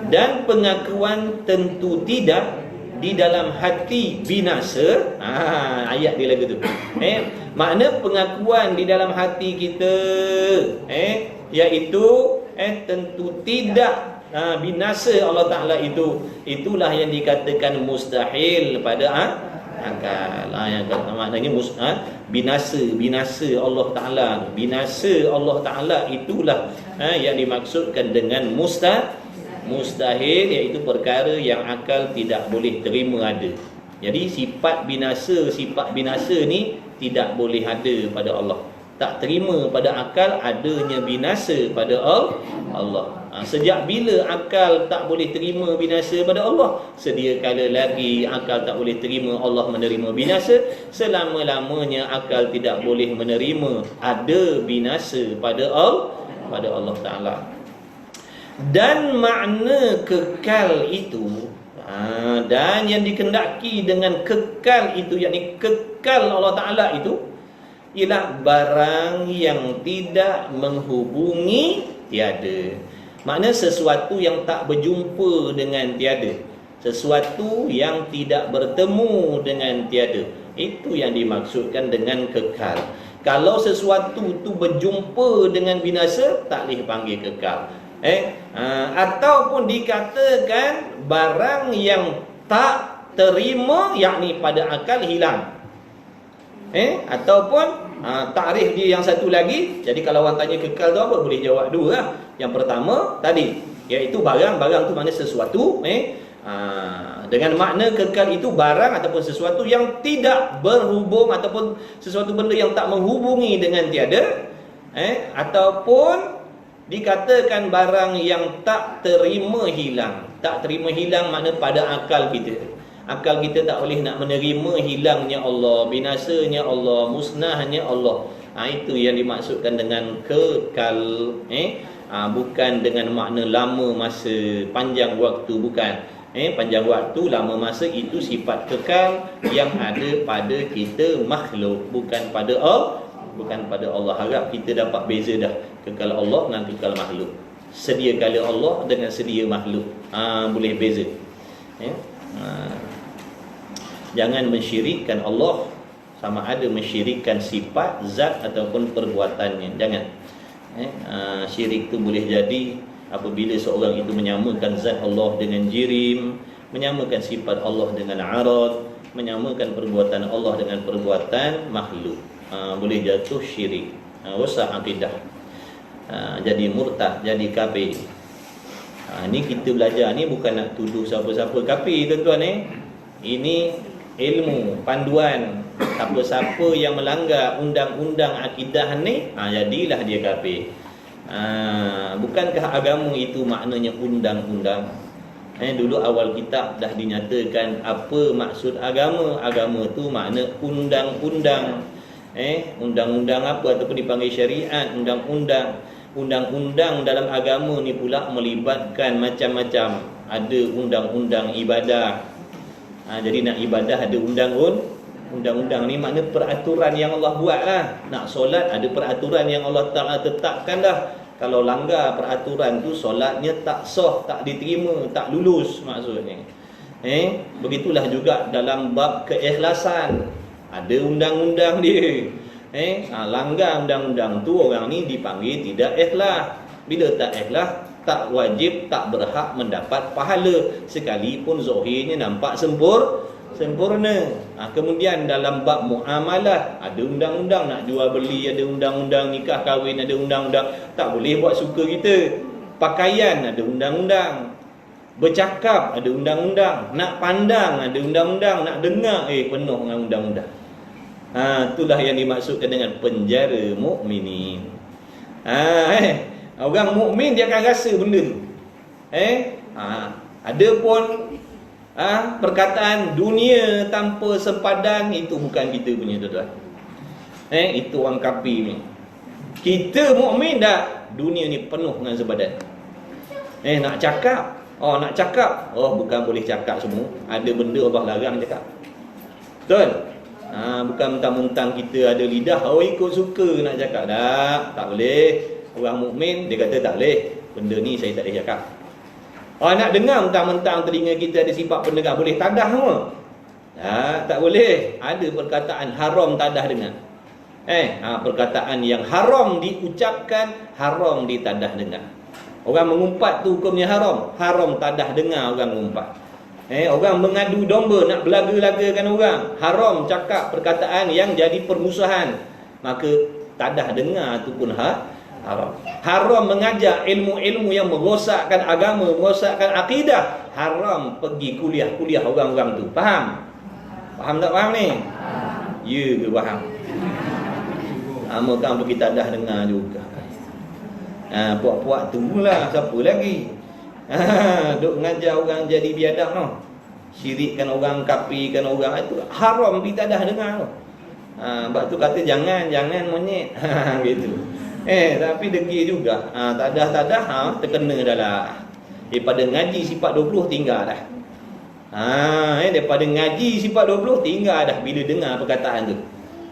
dan pengakuan tentu tidak di dalam hati binasa. Ayat dia lagu tu. Makna pengakuan di dalam hati kita iaitu tentu tidak binasa Allah Ta'ala itu. Itulah yang dikatakan mustahil pada akal. Yang kata maknanya binasa Allah Ta'ala. Binasa Allah Ta'ala itulah yang dimaksudkan dengan mustahil, iaitu perkara yang akal tidak boleh terima ada. Jadi sifat binasa ni tidak boleh ada pada Allah. Tak terima pada akal adanya binasa pada Allah. Sejak bila akal tak boleh terima binasa pada Allah? Sedia kala lagi akal tak boleh terima Allah menerima binasa. Selama-lamanya akal tidak boleh menerima ada binasa pada Allah Ta'ala. Dan makna kekal itu dan yang dikendaki dengan kekal itu, yakni kekal Allah Ta'ala itu ialah barang yang tidak menghubungi tiada. Makna sesuatu yang tak berjumpa dengan tiada, sesuatu yang tidak bertemu dengan tiada. Itu yang dimaksudkan dengan kekal. Kalau sesuatu tu berjumpa dengan binasa, tak boleh panggil kekal. Ataupun dikatakan barang yang tak terima, yakni pada akal hilang. Ataupun takrif dia yang satu lagi. Jadi kalau orang tanya kekal tu apa, boleh jawab dua lah. Yang pertama tadi, iaitu barang tu makna sesuatu. Dengan makna kekal itu barang ataupun sesuatu yang tidak berhubung, ataupun sesuatu benda yang tak menghubungi dengan tiada. Ataupun dikatakan barang yang tak terima hilang. Tak terima hilang makna pada akal kita. Akal kita tak boleh nak menerima hilangnya Allah, binasanya Allah, musnahnya Allah. Itu yang dimaksudkan dengan kekal. Bukan dengan makna lama masa, panjang waktu, bukan. Panjang waktu, lama masa itu sifat kekal yang ada pada kita makhluk, bukan pada Allah. Bukan pada Allah. Harap kita dapat beza dah kekal Allah dengan kekal makhluk. Sedia kala Allah dengan sedia makhluk. Boleh beza. Jangan mensyirikkan Allah, sama ada mensyirikkan sifat, zat ataupun perbuatannya. Jangan. Syirik tu boleh jadi apabila seorang itu menyamakan zat Allah dengan jirim, menyamakan sifat Allah dengan arad, menyamakan perbuatan Allah dengan perbuatan makhluk. Boleh jatuh syirik, rosak akidah, jadi murtad, jadi kafir. Ni kita belajar ni bukan nak tuduh siapa-siapa kafir, tuan-tuan. Ini ilmu, panduan. Siapa-siapa yang melanggar undang-undang akidah ni, jadilah dia kafir. Bukankah agama itu maknanya undang-undang? Dulu awal kitab dah dinyatakan apa maksud agama. Agama tu makna undang-undang. Undang-undang apa ataupun dipanggil syariat, undang-undang. Undang-undang dalam agama ni pula melibatkan macam-macam. Ada undang-undang ibadah. Jadi nak ibadah ada undang-undang ni makna peraturan yang Allah buat lah. Nak solat ada peraturan yang Allah Ta'ala tetapkan dah. Kalau langgar peraturan tu, solatnya tak sah, tak diterima, tak lulus maksudnya. Begitulah juga dalam bab keikhlasan. Ada undang-undang dia. Langgar undang-undang tu, orang ni dipanggil tidak ikhlas. Bila tak ikhlas, tak wajib, tak berhak mendapat pahala, sekalipun zahirnya nampak sempurna. Kemudian dalam bab muamalah ada undang-undang. Nak jual beli ada undang-undang, nikah kahwin ada undang-undang. Tak boleh buat suka kita. Pakaian ada undang-undang, bercakap ada undang-undang, nak pandang ada undang-undang, nak dengar penuh dengan undang-undang. Itulah yang dimaksudkan dengan penjara mukminin. Orang mukmin dia akan rasa benda tu. Ada pun perkataan dunia tanpa sempadan, itu bukan kita punya, tuan-tuan. Itu orang kafir ni. Kita mukmin dah, dunia ni penuh dengan sempadan. Nak cakap, bukan boleh cakap semua. Ada benda Allah larang cakap. Betul? Bukan mentang-mentang kita ada lidah, ikut suka nak cakap. Tak boleh. Orang mukmin dia kata tak boleh, benda ni saya tak boleh cakap. Nak dengar, mentang-mentang telinga kita ada sifat pendengar, boleh tadah semua? Tak boleh. Ada perkataan haram tadah dengar. Perkataan yang haram diucapkan, haram ditadah dengar. Orang mengumpat tu hukumnya haram. Haram tadah dengar orang mengumpat. Orang mengadu domba, nak belaga-lagakan orang, haram cakap perkataan yang jadi permusuhan. Maka tadah dengar tu pun haram. Haram mengajar ilmu-ilmu yang merosakkan agama, merosakkan akidah. Haram pergi kuliah-kuliah orang-orang tu. Faham? Faham tak faham ni? Ya ke faham? Kan pergi tadah dengar juga. Puak-puak tu lah, siapa lagi? Duk mengajar orang jadi biadab no. Syirikkan orang, kafirkan orang, itu haram ditadah dengar no. Sebab tu kata jangan monyet. Gitu. Tapi degil juga. Tadah terkena dah lah. Daripada ngaji sifat 20 tinggal dah. Daripada ngaji sifat 20 tinggal dah bila dengar perkataan tu.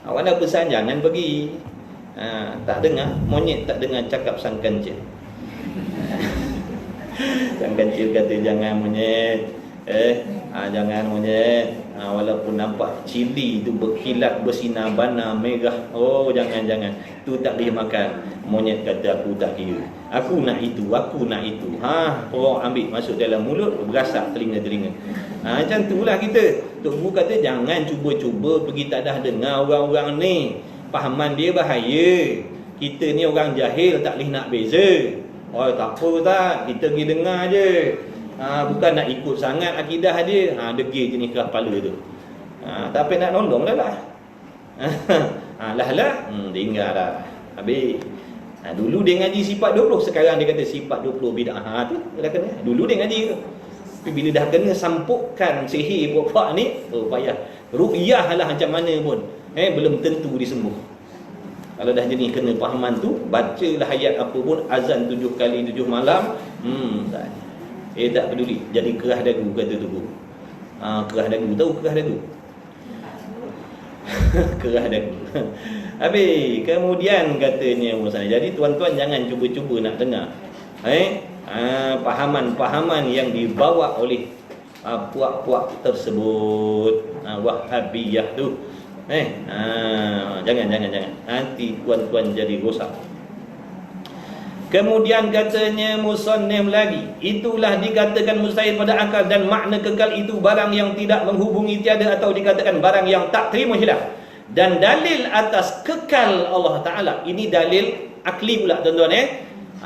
Awak dah pesan jangan pergi. Tak dengar, monyet tak dengar cakap sang kancil. Sang kancil kata jangan monyet. Jangan monyet. Walaupun nampak cili tu berkilat, bersinar bana merah, jangan. Tu tak boleh makan. Monyet kata aku tak kira. Aku nak itu. Orang ambil masuk dalam mulut, berasak telinga-telinga. Macam itulah kita. Tok Guru kata jangan cuba-cuba pergi tadah dengar orang-orang ni. Fahaman dia bahaya. Kita ni orang jahil, tak boleh nak beza. Tak apa tak, kita pergi dengar je. Bukan nak ikut sangat akidah dia. Degil je ni ke kepala tu. Tapi nak nolong lah. Tinggal dah. Habis. Dulu dia ngaji sifat 20, sekarang dia kata sifat 20 bid'ah. Tu dah kena. Dulu dia ngaji tu. Tapi bila dah kena sampukkan sihir puak-puak ni, payah. Ruqyah lah macam mana pun. Belum tentu disembuh. Kalau dah jenis kena fahaman tu, bacalah ayat apa pun, azan 7 kali 7 malam, tak. Tak peduli. Jadi kerah dagu, kata tu guru. Kerah dagu, tahu kerah dagu? Kerah dagu. Habis, kemudian katanya jadi tuan-tuan jangan cuba-cuba nak dengar. Pahaman-pahaman yang dibawa oleh puak-puak tersebut, Wahhabiyah tu. Jangan. Nanti tuan-tuan jadi rosak. Kemudian katanya musannif lagi, itulah dikatakan mustahil pada akal, dan makna kekal itu barang yang tidak menghubungi tiada, atau dikatakan barang yang tak terima hilaf. Dan dalil atas kekal Allah Ta'ala, ini dalil akli pula tuan-tuan.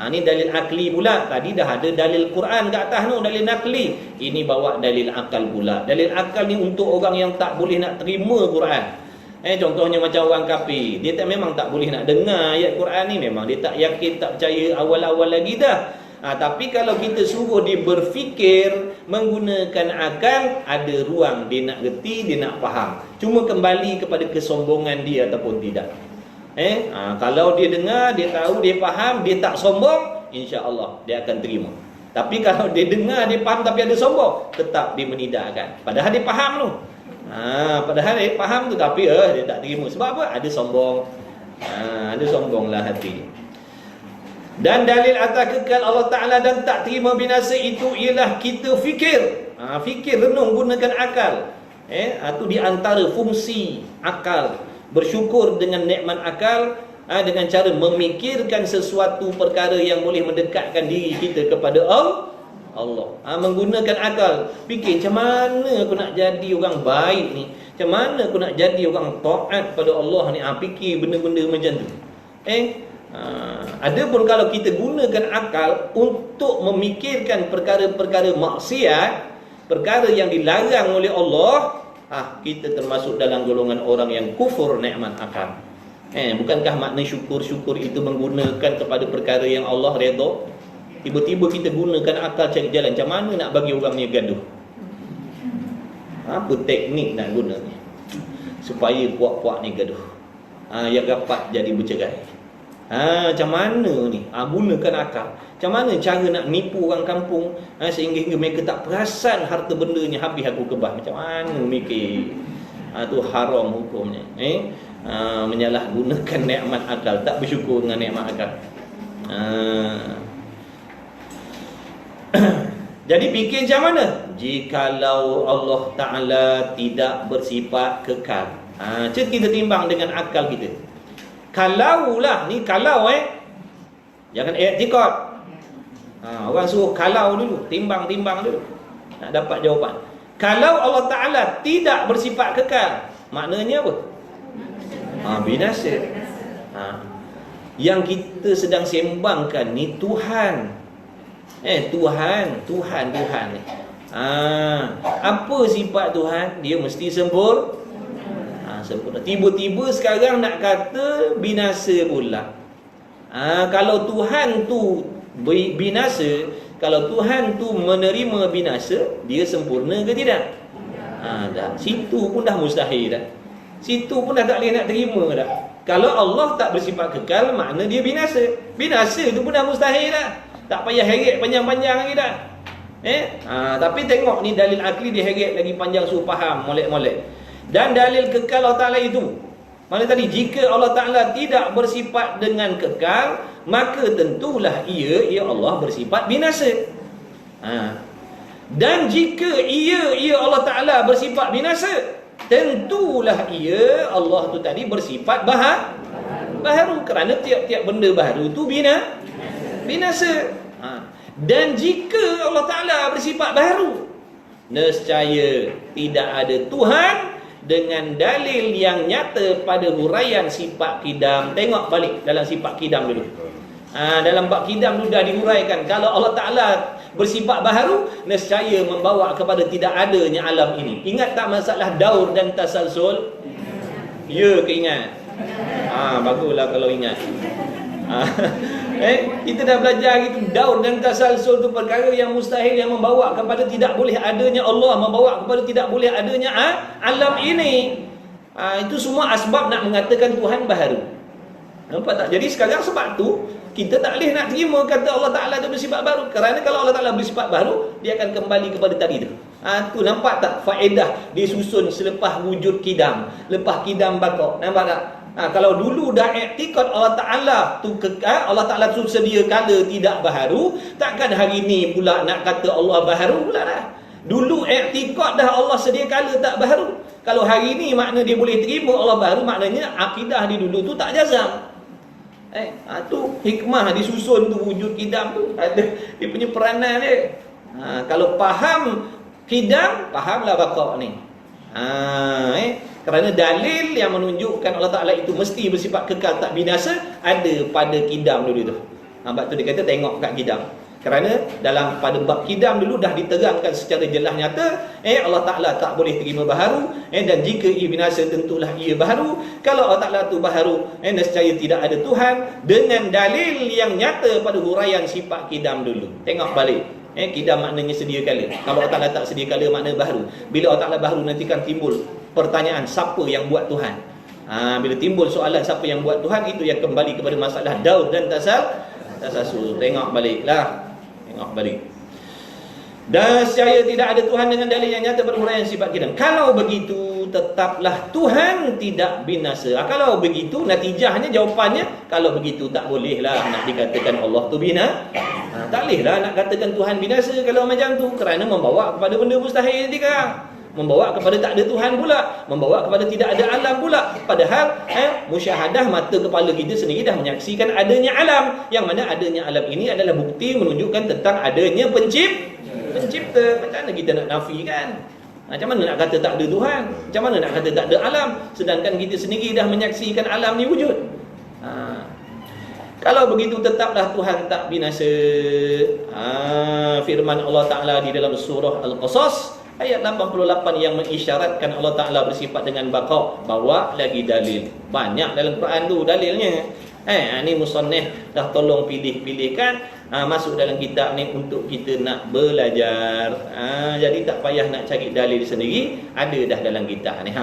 Ini dalil akli pula. Tadi dah ada dalil Quran kat atas tu, dalil akli. Ini bawa dalil akal pula. Dalil akal ni untuk orang yang tak boleh nak terima Quran. Contohnya macam orang kafir, dia memang tak boleh nak dengar ayat Quran ni, memang dia tak yakin, tak percaya awal-awal lagi dah. Tapi kalau kita suruh dia berfikir menggunakan akal, ada ruang dia nak reti, dia nak faham. Cuma kembali kepada kesombongan dia ataupun tidak. Kalau dia dengar, dia tahu, dia faham, dia tak sombong, insya-Allah dia akan terima. Tapi kalau dia dengar, dia faham tapi ada sombong, tetap dia menidakkan. Padahal dia faham tu. Padahal dia faham tu, tapi dia tak terima. Sebab apa? Ada sombong. Ada sombonglah hati. Dan dalil atas kekal Allah Ta'ala dan tak terima binasa itu ialah kita fikir. Fikir, renung, gunakan akal. Itu di antara fungsi akal. Bersyukur dengan nikmat akal, dengan cara memikirkan sesuatu perkara yang boleh mendekatkan diri kita kepada Allah. Menggunakan akal, fikir macam mana aku nak jadi orang baik ni, macam mana aku nak jadi orang taat pada Allah ni. Fikir benda-benda macam tu. Adapun kalau kita gunakan akal untuk memikirkan perkara-perkara maksiat, perkara yang dilarang oleh Allah, kita termasuk dalam golongan orang yang kufur nikmat akal. Bukankah makna syukur itu menggunakan kepada perkara yang Allah redha? Tiba-tiba kita gunakan akal cari jalan, macam mana nak bagi orang ni gaduh. Apa teknik nak guna ni supaya puak-puak ni gaduh, yang rapat jadi bercerai. Macam mana ni? Gunakan akal. Macam mana cara nak nipu orang kampung, sehingga mereka tak perasan harta benda ni habis aku kebah. Macam mana mikir? Tu haram hukumnya. Menyalahgunakan nikmat akal, tak bersyukur dengan nikmat akal. Jadi fikir macam mana? Jikalau Allah Ta'ala tidak bersifat kekal, kita timbang dengan akal kita. Kalaulah, ni kalau jangan i'tiqad. Orang suruh kalau dulu, timbang-timbang dulu, nak dapat jawapan. Kalau Allah Ta'ala tidak bersifat kekal, maknanya apa? Binasa. Yang kita sedang sembangkan ni Tuhan. Tuhan ni. Apa sifat Tuhan? Dia mesti sempurna. Tiba-tiba sekarang nak kata binasa pula. Kalau Tuhan tu binasa, kalau Tuhan tu menerima binasa, dia sempurna ke tidak? Dah. Situ pun dah mustahil dah. Situ pun dah tak boleh nak terima dah. Kalau Allah tak bersifat kekal, makna dia binasa. Binasa tu pun dah mustahil dah. Tak payah heret panjang-panjang lagi dah. Tapi tengok ni dalil akli dia heret lagi panjang, suruh faham, molek-molek. Dan dalil kekal Allah Ta'ala itu, mana tadi, jika Allah Ta'ala tidak bersifat dengan kekal, maka tentulah ia Allah bersifat binasa. Dan jika ia Allah Ta'ala bersifat binasa, tentulah ia Allah tu tadi bersifat baharu. Kerana tiap-tiap benda baharu tu binasa. Dan jika Allah Ta'ala bersifat baharu, nescaya tidak ada Tuhan dengan dalil yang nyata pada huraian sifat kidam. Tengok balik dalam sifat kidam dulu. Dalam bab kidam dulu dah dihuraikan, kalau Allah Ta'ala bersifat baharu, nescaya membawa kepada tidak adanya alam ini. Ingat tak masalah daur dan tasalsul? Ya ke ingat? Baguslah kalau ingat. Kita dah belajar gitu. Daur dan tasalsul tu perkara yang mustahil, yang membawa kepada tidak boleh adanya Allah, membawa kepada tidak boleh adanya alam ini. Itu semua asbab nak mengatakan Tuhan baharu. Nampak tak? Jadi sekarang sebab tu kita tak boleh nak terima kata Allah Ta'ala tu bersifat baru. Kerana kalau Allah Ta'ala bersifat baru, dia akan kembali kepada tadi tu. Tu nampak tak faedah disusun selepas wujud kidam, lepas kidam bakok. Nampak tak? Kalau dulu dah i'tiqad Allah Ta'ala tu kekal, Allah Ta'ala tu sedia kala tidak baharu, takkan hari ni pula nak kata Allah baharu pula dah. Dulu i'tikad dah Allah sedia kala tak baharu. Kalau hari ni makna dia boleh terima Allah baharu, maknanya akidah dia dulu tu tak jazam. Tu hikmah disusun tu, wujud kidam tu ada dia punya peranan dia. Kalau faham kidam, fahamlah baqa ni. Kerana dalil yang menunjukkan Allah Ta'ala itu mesti bersifat kekal tak binasa ada pada kidam dulu tu. Sebab tu dia kata tengok kat kidam. Kerana dalam pada bab kidam dulu dah diterangkan secara jelas nyata, Allah Ta'ala tak boleh terima baharu, dan jika ia binasa tentulah ia baharu. Kalau Allah Ta'ala tu baharu, nescaya tidak ada Tuhan, dengan dalil yang nyata pada huraian sifat kidam dulu. Tengok balik. Kidam maknanya sedia kala. Kalau Allah Ta'ala tak sedia kala, makna baharu. Bila Allah Ta'ala baharu, nanti kan timbul pertanyaan, siapa yang buat Tuhan? Bila timbul soalan siapa yang buat Tuhan, itu yang kembali kepada masalah daur dan tasasul. Tengok baliklah. Tengok balik. Dan saya tidak ada Tuhan dengan dalil yang nyata berhuraian sifat kidam. Kalau begitu, tetaplah Tuhan tidak binasa. Kalau begitu, natijahnya, jawapannya, kalau begitu tak bolehlah nak dikatakan Allah tu binasa. Tak bolehlah nak katakan Tuhan binasa kalau macam tu, kerana membawa kepada benda mustahil juga. Membawa kepada tak ada Tuhan pula, membawa kepada tidak ada alam pula. Padahal musyahadah mata kepala kita sendiri dah menyaksikan adanya alam, yang mana adanya alam ini adalah bukti menunjukkan tentang adanya pencipta. Macam mana kita nak nafikan? Macam mana nak kata tak ada Tuhan? Macam mana nak kata tak ada alam, sedangkan kita sendiri dah menyaksikan alam ni wujud? Kalau begitu, tetaplah Tuhan tak binasa. Firman Allah Ta'ala di dalam surah Al-Qasas ayat 88 yang mengisyaratkan Allah Ta'ala bersifat dengan baqa. Bawa lagi dalil. Banyak dalam Quran tu dalilnya. Ni musannif dah tolong pilih-pilihkan, masuk dalam kitab ni untuk kita nak belajar. Jadi tak payah nak cari dalil sendiri, ada dah dalam kitab ni.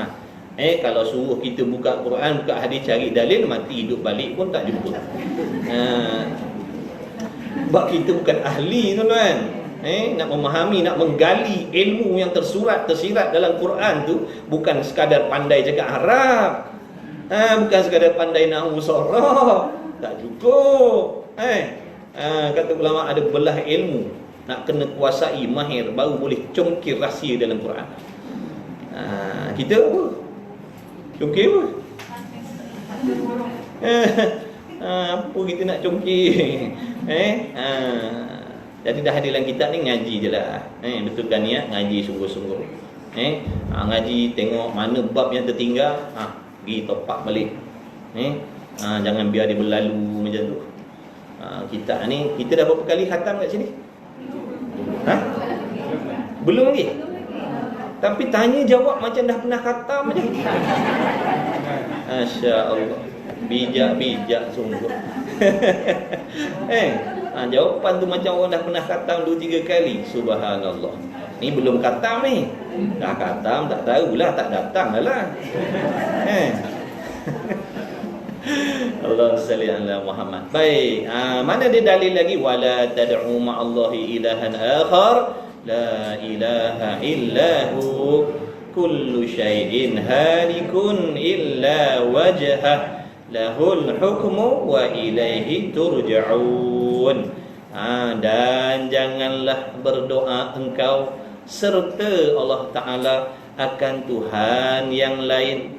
Kalau suruh kita buka Quran, buka hadis, cari dalil, mati hidup balik pun tak jumpa. Sebab kita bukan ahli, tuan-tuan. Nak memahami, nak menggali ilmu yang tersirat dalam Quran tu, bukan sekadar pandai cakap Arab, bukan sekadar pandai nahwu saraf, tak cukup. Kata ulama, ada belah ilmu, nak kena kuasai, mahir, baru boleh congkir rahsia dalam Quran. Kita apa? Congkir apa? Apa kita nak congkir? Jadi dah hadir dalam kitab ni, ngaji je lah. Betulkan niat, ngaji sungguh-sungguh. Ngaji, tengok mana bab yang tertinggal, pergi topak balik. Jangan biar dia berlalu macam tu. Kitab ni, kita dah berapa kali khatam kat sini? Belum lagi? Tapi tanya jawab macam dah pernah khatam je. Masya Allah, bijak sungguh. Jawapan tu macam orang dah pernah khatam 2-3 kali. Subhanallah. Ni belum khatam ni. Dah khatam tak tahulah, tak datang dah lah. Allah salli ala Muhammad. Baik, mana dia dalil lagi? Wala tad'u ma'allahi ilahan akhar la ilaha illahu kullu syai'in halikun illa wajhah lahul hukmu wa ilaihi turja'un. Dan janganlah berdoa engkau serta Allah Ta'ala akan Tuhan yang lain.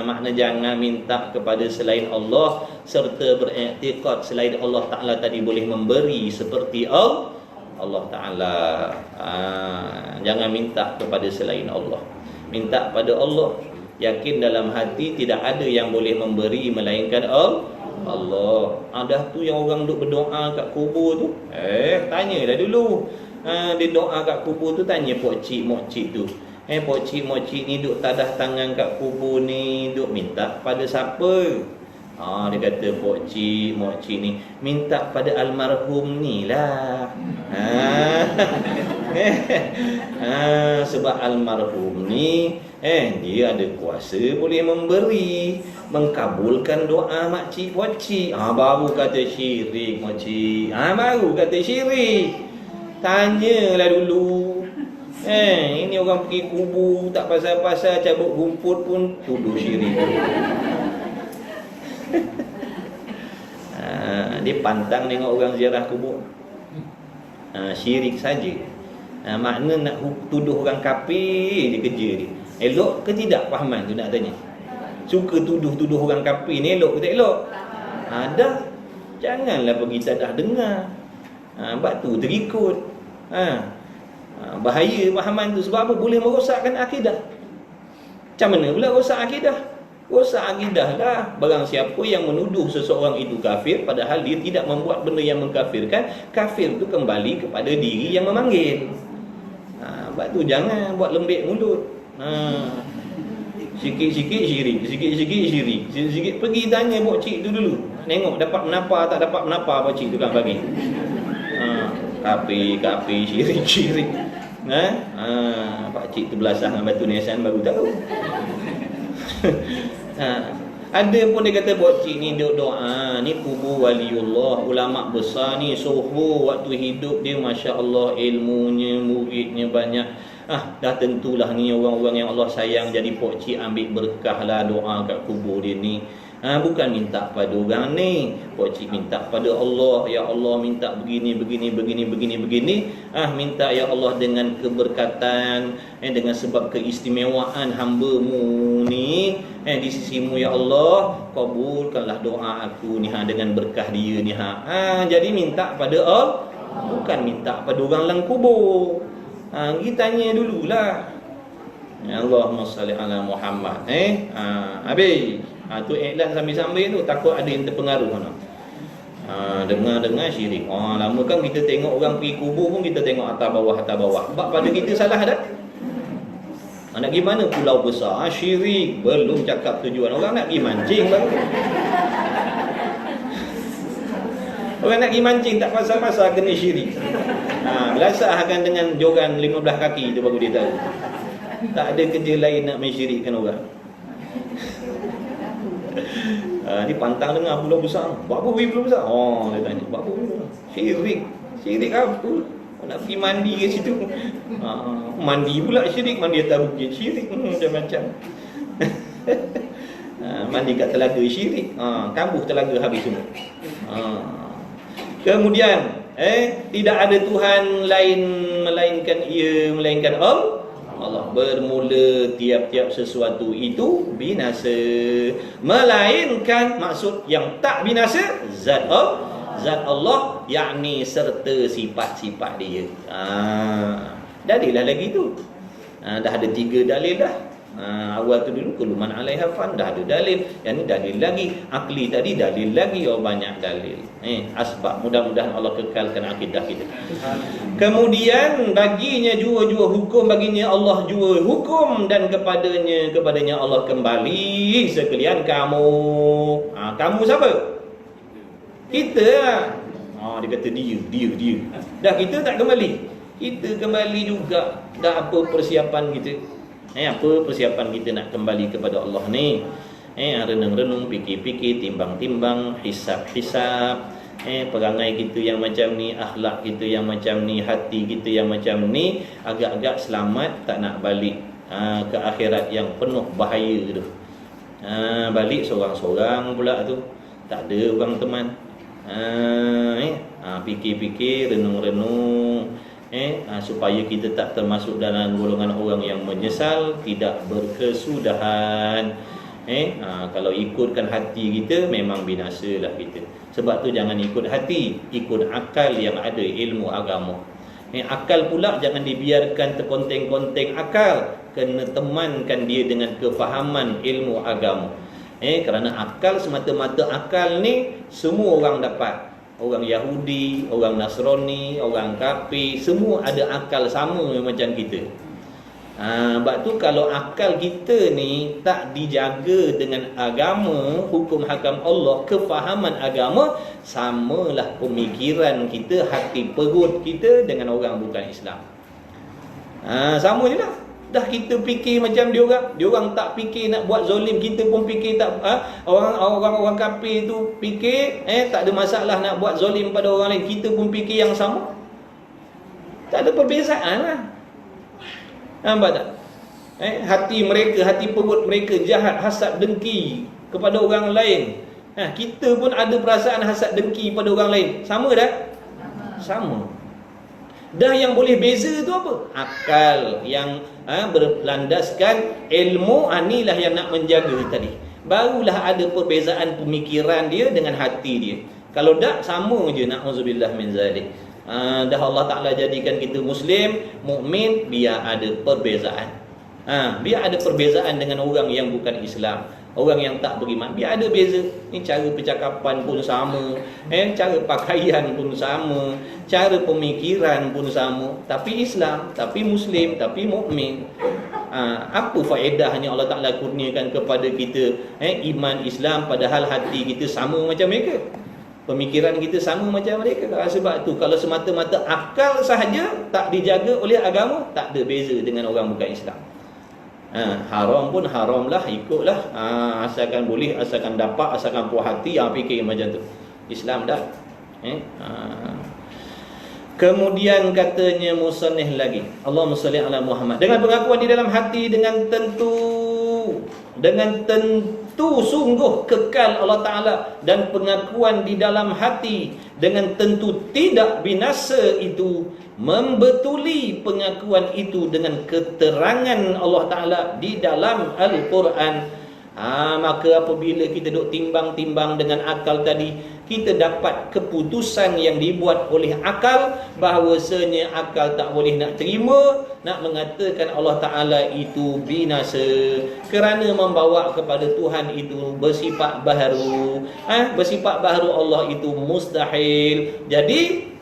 Makna jangan minta kepada selain Allah, serta beriktikad selain Allah Ta'ala tadi boleh memberi seperti Allah Ta'ala. Jangan minta kepada selain Allah, minta pada Allah. Yakin dalam hati tidak ada yang boleh memberi melainkan Allah. Dah tu yang orang duk berdoa kat kubur tu, tanya dah dulu. Dia doa kat kubur tu, tanya pokcik mokcik tu, pokcik mokcik ni duk tadah tangan kat kubur ni, duk minta pada siapa? Dia kata pokcik mokcik ni minta pada almarhum ni lah. Sebab almarhum ni dia ada kuasa boleh memberi, mengkabulkan doa makcik pokcik. Baru kata syirik mokcik. Baru kata syirik. Tanyalah dulu. Ini orang pergi kubur tak pasal-pasal, cabut rumput pun tuduh syirik. Dia pantang tengok orang ziarah kubur. Syirik saja. Makna nak tuduh orang kafir je kerja dia. Elok ke tidak pahaman tu nak tanya. Suka tuduh-tuduh orang kafir ni elok ke tak elok? Dah. Janganlah pergi tak dah dengar. Sebab tu terikut. Bahaya pahaman tu. Sebab apa? Boleh merosakkan akidah. Macam mana pula rosak akidah? Rosak akidah lah. Barang siapa yang menuduh seseorang itu kafir, padahal dia tidak membuat benda yang mengkafirkan, kafir tu kembali kepada diri yang memanggil. Sebab tu jangan buat lembik mulut. Sikit-sikit syirik, sikit-sikit syirik, sikit-sikit pergi tanya pokcik tu dulu. Tengok dapat menapa tak dapat menapa pokcik tu kan bagi. Kafir syirik. Pakcik tu belasah dengan batu niasan baru tahu. Ada pun dia kata pokcik ni duk doa, ni kubur waliullah, ulama besar ni suhu waktu hidup dia masya-Allah ilmunya, muridnya banyak. Dah tentulah ni orang-orang yang Allah sayang, jadi pokcik ambil berkah lah doa kat kubur dia ni. Bukan minta pada orang ni, pokcik minta pada Allah. Ya Allah, minta begini. Minta ya Allah dengan keberkatan, dengan sebab keistimewaan hamba-Mu ni di sisi-Mu ya Allah, kabulkanlah doa aku ni dengan berkah dia ni. Jadi minta pada Allah, bukan minta pada orang lang kubur. Kita tanya dululah. Ya Allahumma salli ala Muhammad. Habis. Tu iklan sambil-sambil tu takut ada yang terpengaruh mana. Dengar-dengar syirik. Lama kan kita tengok orang pergi kubur pun kita tengok atas bawah. Sebab pada kita salah dah. Nak pergi mana pulau besar syirik, belum cakap tujuan. Orang nak pergi mancing baru. Orang nak pergi mancing tak pasal-pasal kena syirik. Belasahkan dengan joran 15 kaki tu baru dia tahu. Tak ada kerja lain nak mensyirikkan orang. Ni pantang dengar pulau besar. Buat apa pergi pulau besar? Dia tanya, buat apa pulau? Syirik apa? Nak pergi mandi ke situ. Mandi pula syirik, mandi atas bukit syirik. Macam-macam. Mandi kat telaga syirik. Kambuh telaga habis semua. Kemudian tidak ada Tuhan lain melainkan Ia, melainkan Allah. Bermula tiap-tiap sesuatu itu binasa, melainkan maksud yang tak binasa zat Allah, yakni serta sifat-sifat dia. Dalilah lagi tu. Dah ada 3 dalil dah. Awal tu dulu kuluman alaiha fan, dah ada dalil. Yang ni dalil lagi. Akli tadi dalil lagi. Banyak dalil. Asbab. Mudah-mudahan Allah kekalkan akidah kita. Kemudian baginya jua-jua hukum, baginya Allah jua hukum, dan kepadanya Allah kembali sekalian kamu. Kamu siapa? Kita lah. Dia kata dia. Dah kita tak kembali. Kita kembali juga. Dah apa persiapan kita? Apa persiapan kita nak kembali kepada Allah ni? Renung-renung, fikir-fikir, timbang-timbang, hisab-hisab. Perangai kita yang macam ni, akhlak kita yang macam ni, hati kita yang macam ni, agak-agak selamat, tak nak balik ke akhirat yang penuh bahaya tu. Balik seorang-seorang pula tu, tak ada orang teman. Fikir-fikir, renung-renung, supaya kita tak termasuk dalam golongan orang yang menyesal, tidak berkesudahan. Kalau ikutkan hati kita, memang binasalah kita. Sebab tu jangan ikut hati, ikut akal yang ada ilmu agama. Akal pula jangan dibiarkan terkonteng-konteng akal, kena temankan dia dengan kefahaman ilmu agama. Kerana akal, semata-mata akal ni semua orang dapat. Orang Yahudi, orang Nasrani, orang kafir, semua ada akal sama macam kita. Sebab tu kalau akal kita ni tak dijaga dengan agama, hukum hakam Allah, kefahaman agama, samalah pemikiran kita, hati perut kita dengan orang bukan Islam. Sama je lah. Dah kita fikir macam diorang tak fikir nak buat zalim, kita pun fikir tak. Orang kafir tu fikir tak ada masalah nak buat zalim pada orang lain, kita pun fikir yang sama. Tak ada perbezaan lah. Nampak tak? Hati mereka, hati perut mereka jahat, hasad dengki kepada orang lain. Kita pun ada perasaan hasad dengki pada orang lain. Sama dah? Sama. Dah yang boleh beza tu apa? Akal yang berlandaskan ilmu, inilah yang nak menjaga tadi. Barulah ada perbezaan pemikiran dia dengan hati dia. Kalau tak, sama je, na'udzubillah min zalik. Dah Allah Ta'ala jadikan kita Muslim, mukmin, biar ada perbezaan. Biar ada perbezaan dengan orang yang bukan Islam, orang yang tak beriman, biar ada beza. Ni cara percakapan pun sama, cara pakaian pun sama, cara pemikiran pun sama. Tapi Islam, tapi Muslim, tapi mukmin. Apa faedahnya Allah Ta'ala kurniakan kepada kita iman Islam, padahal hati kita sama macam mereka, pemikiran kita sama macam mereka. Sebab tu kalau semata-mata akal sahaja tak dijaga oleh agama, tak ada beza dengan orang bukan Islam. Haram pun haram lah, ikutlah. Asalkan boleh, asalkan dapat, asalkan puas hati, fikir macam tu. Islam dah. Kemudian katanya musannif lagi, Allahumma salli ala Muhammad, dengan pengakuan di dalam hati, dengan tentu sungguh kekal Allah Ta'ala, dan pengakuan di dalam hati dengan tentu tidak binasa itu membetuli pengakuan itu dengan keterangan Allah Ta'ala di dalam Al-Quran. Maka apabila kita duk timbang-timbang dengan akal tadi, kita dapat keputusan yang dibuat oleh akal, bahawasanya akal tak boleh nak terima, nak mengatakan Allah Ta'ala itu binasa, kerana membawa kepada Tuhan itu bersifat baharu. Bersifat baharu Allah itu mustahil. Jadi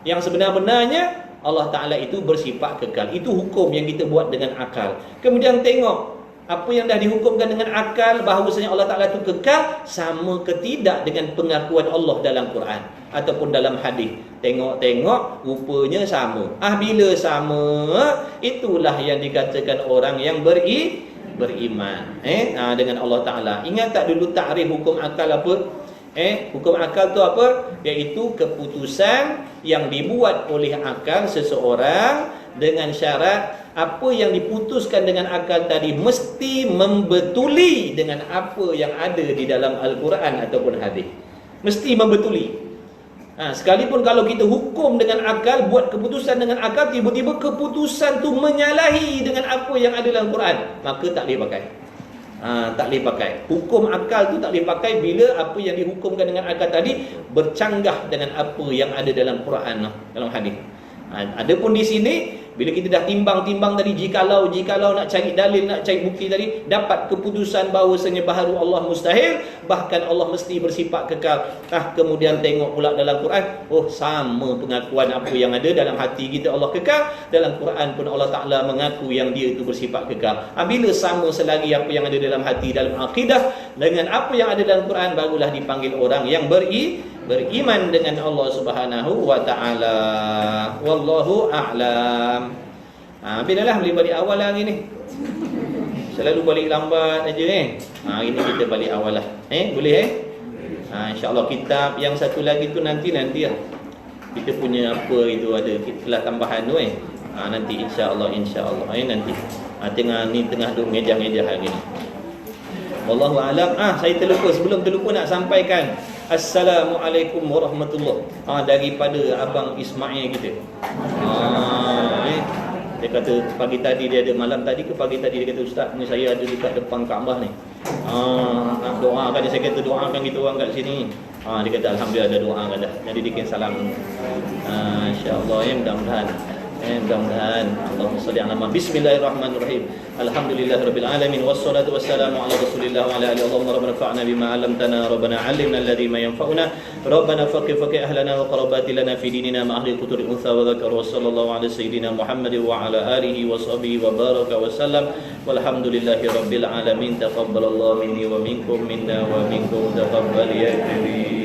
yang sebenar-benarnya Allah Ta'ala itu bersifat kekal. Itu hukum yang kita buat dengan akal. Kemudian tengok apa yang dah dihukumkan dengan akal, bahawasanya Allah Ta'ala itu kekal, sama ke tidak dengan pengakuan Allah dalam Quran ataupun dalam hadis. Tengok-tengok, rupanya sama. Bila sama, itulah yang dikatakan orang yang beriman dengan Allah Ta'ala. Ingat tak dulu takrif hukum akal apa? Hukum akal tu apa? Iaitu keputusan yang dibuat oleh akal seseorang dengan syarat apa yang diputuskan dengan akal tadi mesti membetuli dengan apa yang ada di dalam Al-Quran ataupun hadis. Mesti membetuli. Sekalipun kalau kita hukum dengan akal, buat keputusan dengan akal, tiba-tiba keputusan tu menyalahi dengan apa yang ada dalam Quran, maka tak boleh pakai. Tak boleh pakai. Hukum akal tu tak boleh pakai bila apa yang dihukumkan dengan akal tadi bercanggah dengan apa yang ada dalam Quran, dalam hadis. Adapun di sini, bila kita dah timbang-timbang tadi, jikalau nak cari dalil, nak cari bukti tadi, dapat keputusan bahawasanya baharu Allah mustahil, bahkan Allah mesti bersifat kekal. Kemudian tengok pula dalam Quran, sama pengakuan apa yang ada dalam hati kita Allah kekal, dalam Quran pun Allah Ta'ala mengaku yang dia itu bersifat kekal. Bila sama selagi apa yang ada dalam hati, dalam akidah, dengan apa yang ada dalam Quran, barulah dipanggil orang yang beriman dengan Allah Subhanahu wa Ta'ala. Wallahu a'lam. Bilalah boleh balik awal lah hari ni. Selalu balik lambat aja ni. Hari ni kita balik awal lah. Boleh InsyaAllah kitab yang satu lagi tu nanti lah. Kita punya apa itu ada kelas tambahan tu nanti insyaAllah nanti. Tengah duk ngejah-ngejah hari ni. Wallahu a'lam. Saya terlupa, sebelum terlupa nak sampaikan Assalamualaikum warahmatullahi daripada Abang Ismail kita. Dia kata pagi tadi dia ada, malam tadi ke pagi tadi dia kata, Ustaz ni saya ada dekat depan Kaabah ni. Nak doakan dia, saya kata doakan kita orang kat sini. Dia kata alhamdulillah ada doa dah. Jadi bikin salam. Insya-Allah mudah-mudahan Allahumma salli ala Muhammad. Bismillahirrahmanirrahim. Alhamdulillahirabbil alamin wassalatu wassalamu ala Rasulillah wa ala alihi. Allahumma rabbana fa'na bima 'allamtana, rabbana 'allimna alladhi ma yanfa'una, rabbana faqih ahlana wa qarabati lana fi dinina ma ahli qutul unsa wa dzakar wa sallallahu ala sayyidina Muhammad wa ala alihi wa sahbihi wa baraka wa sallam. Walhamdulillahirabbil alamin. Taqabbalallahu minni wa minkum, minna wa minkum, taqabbal ya karim.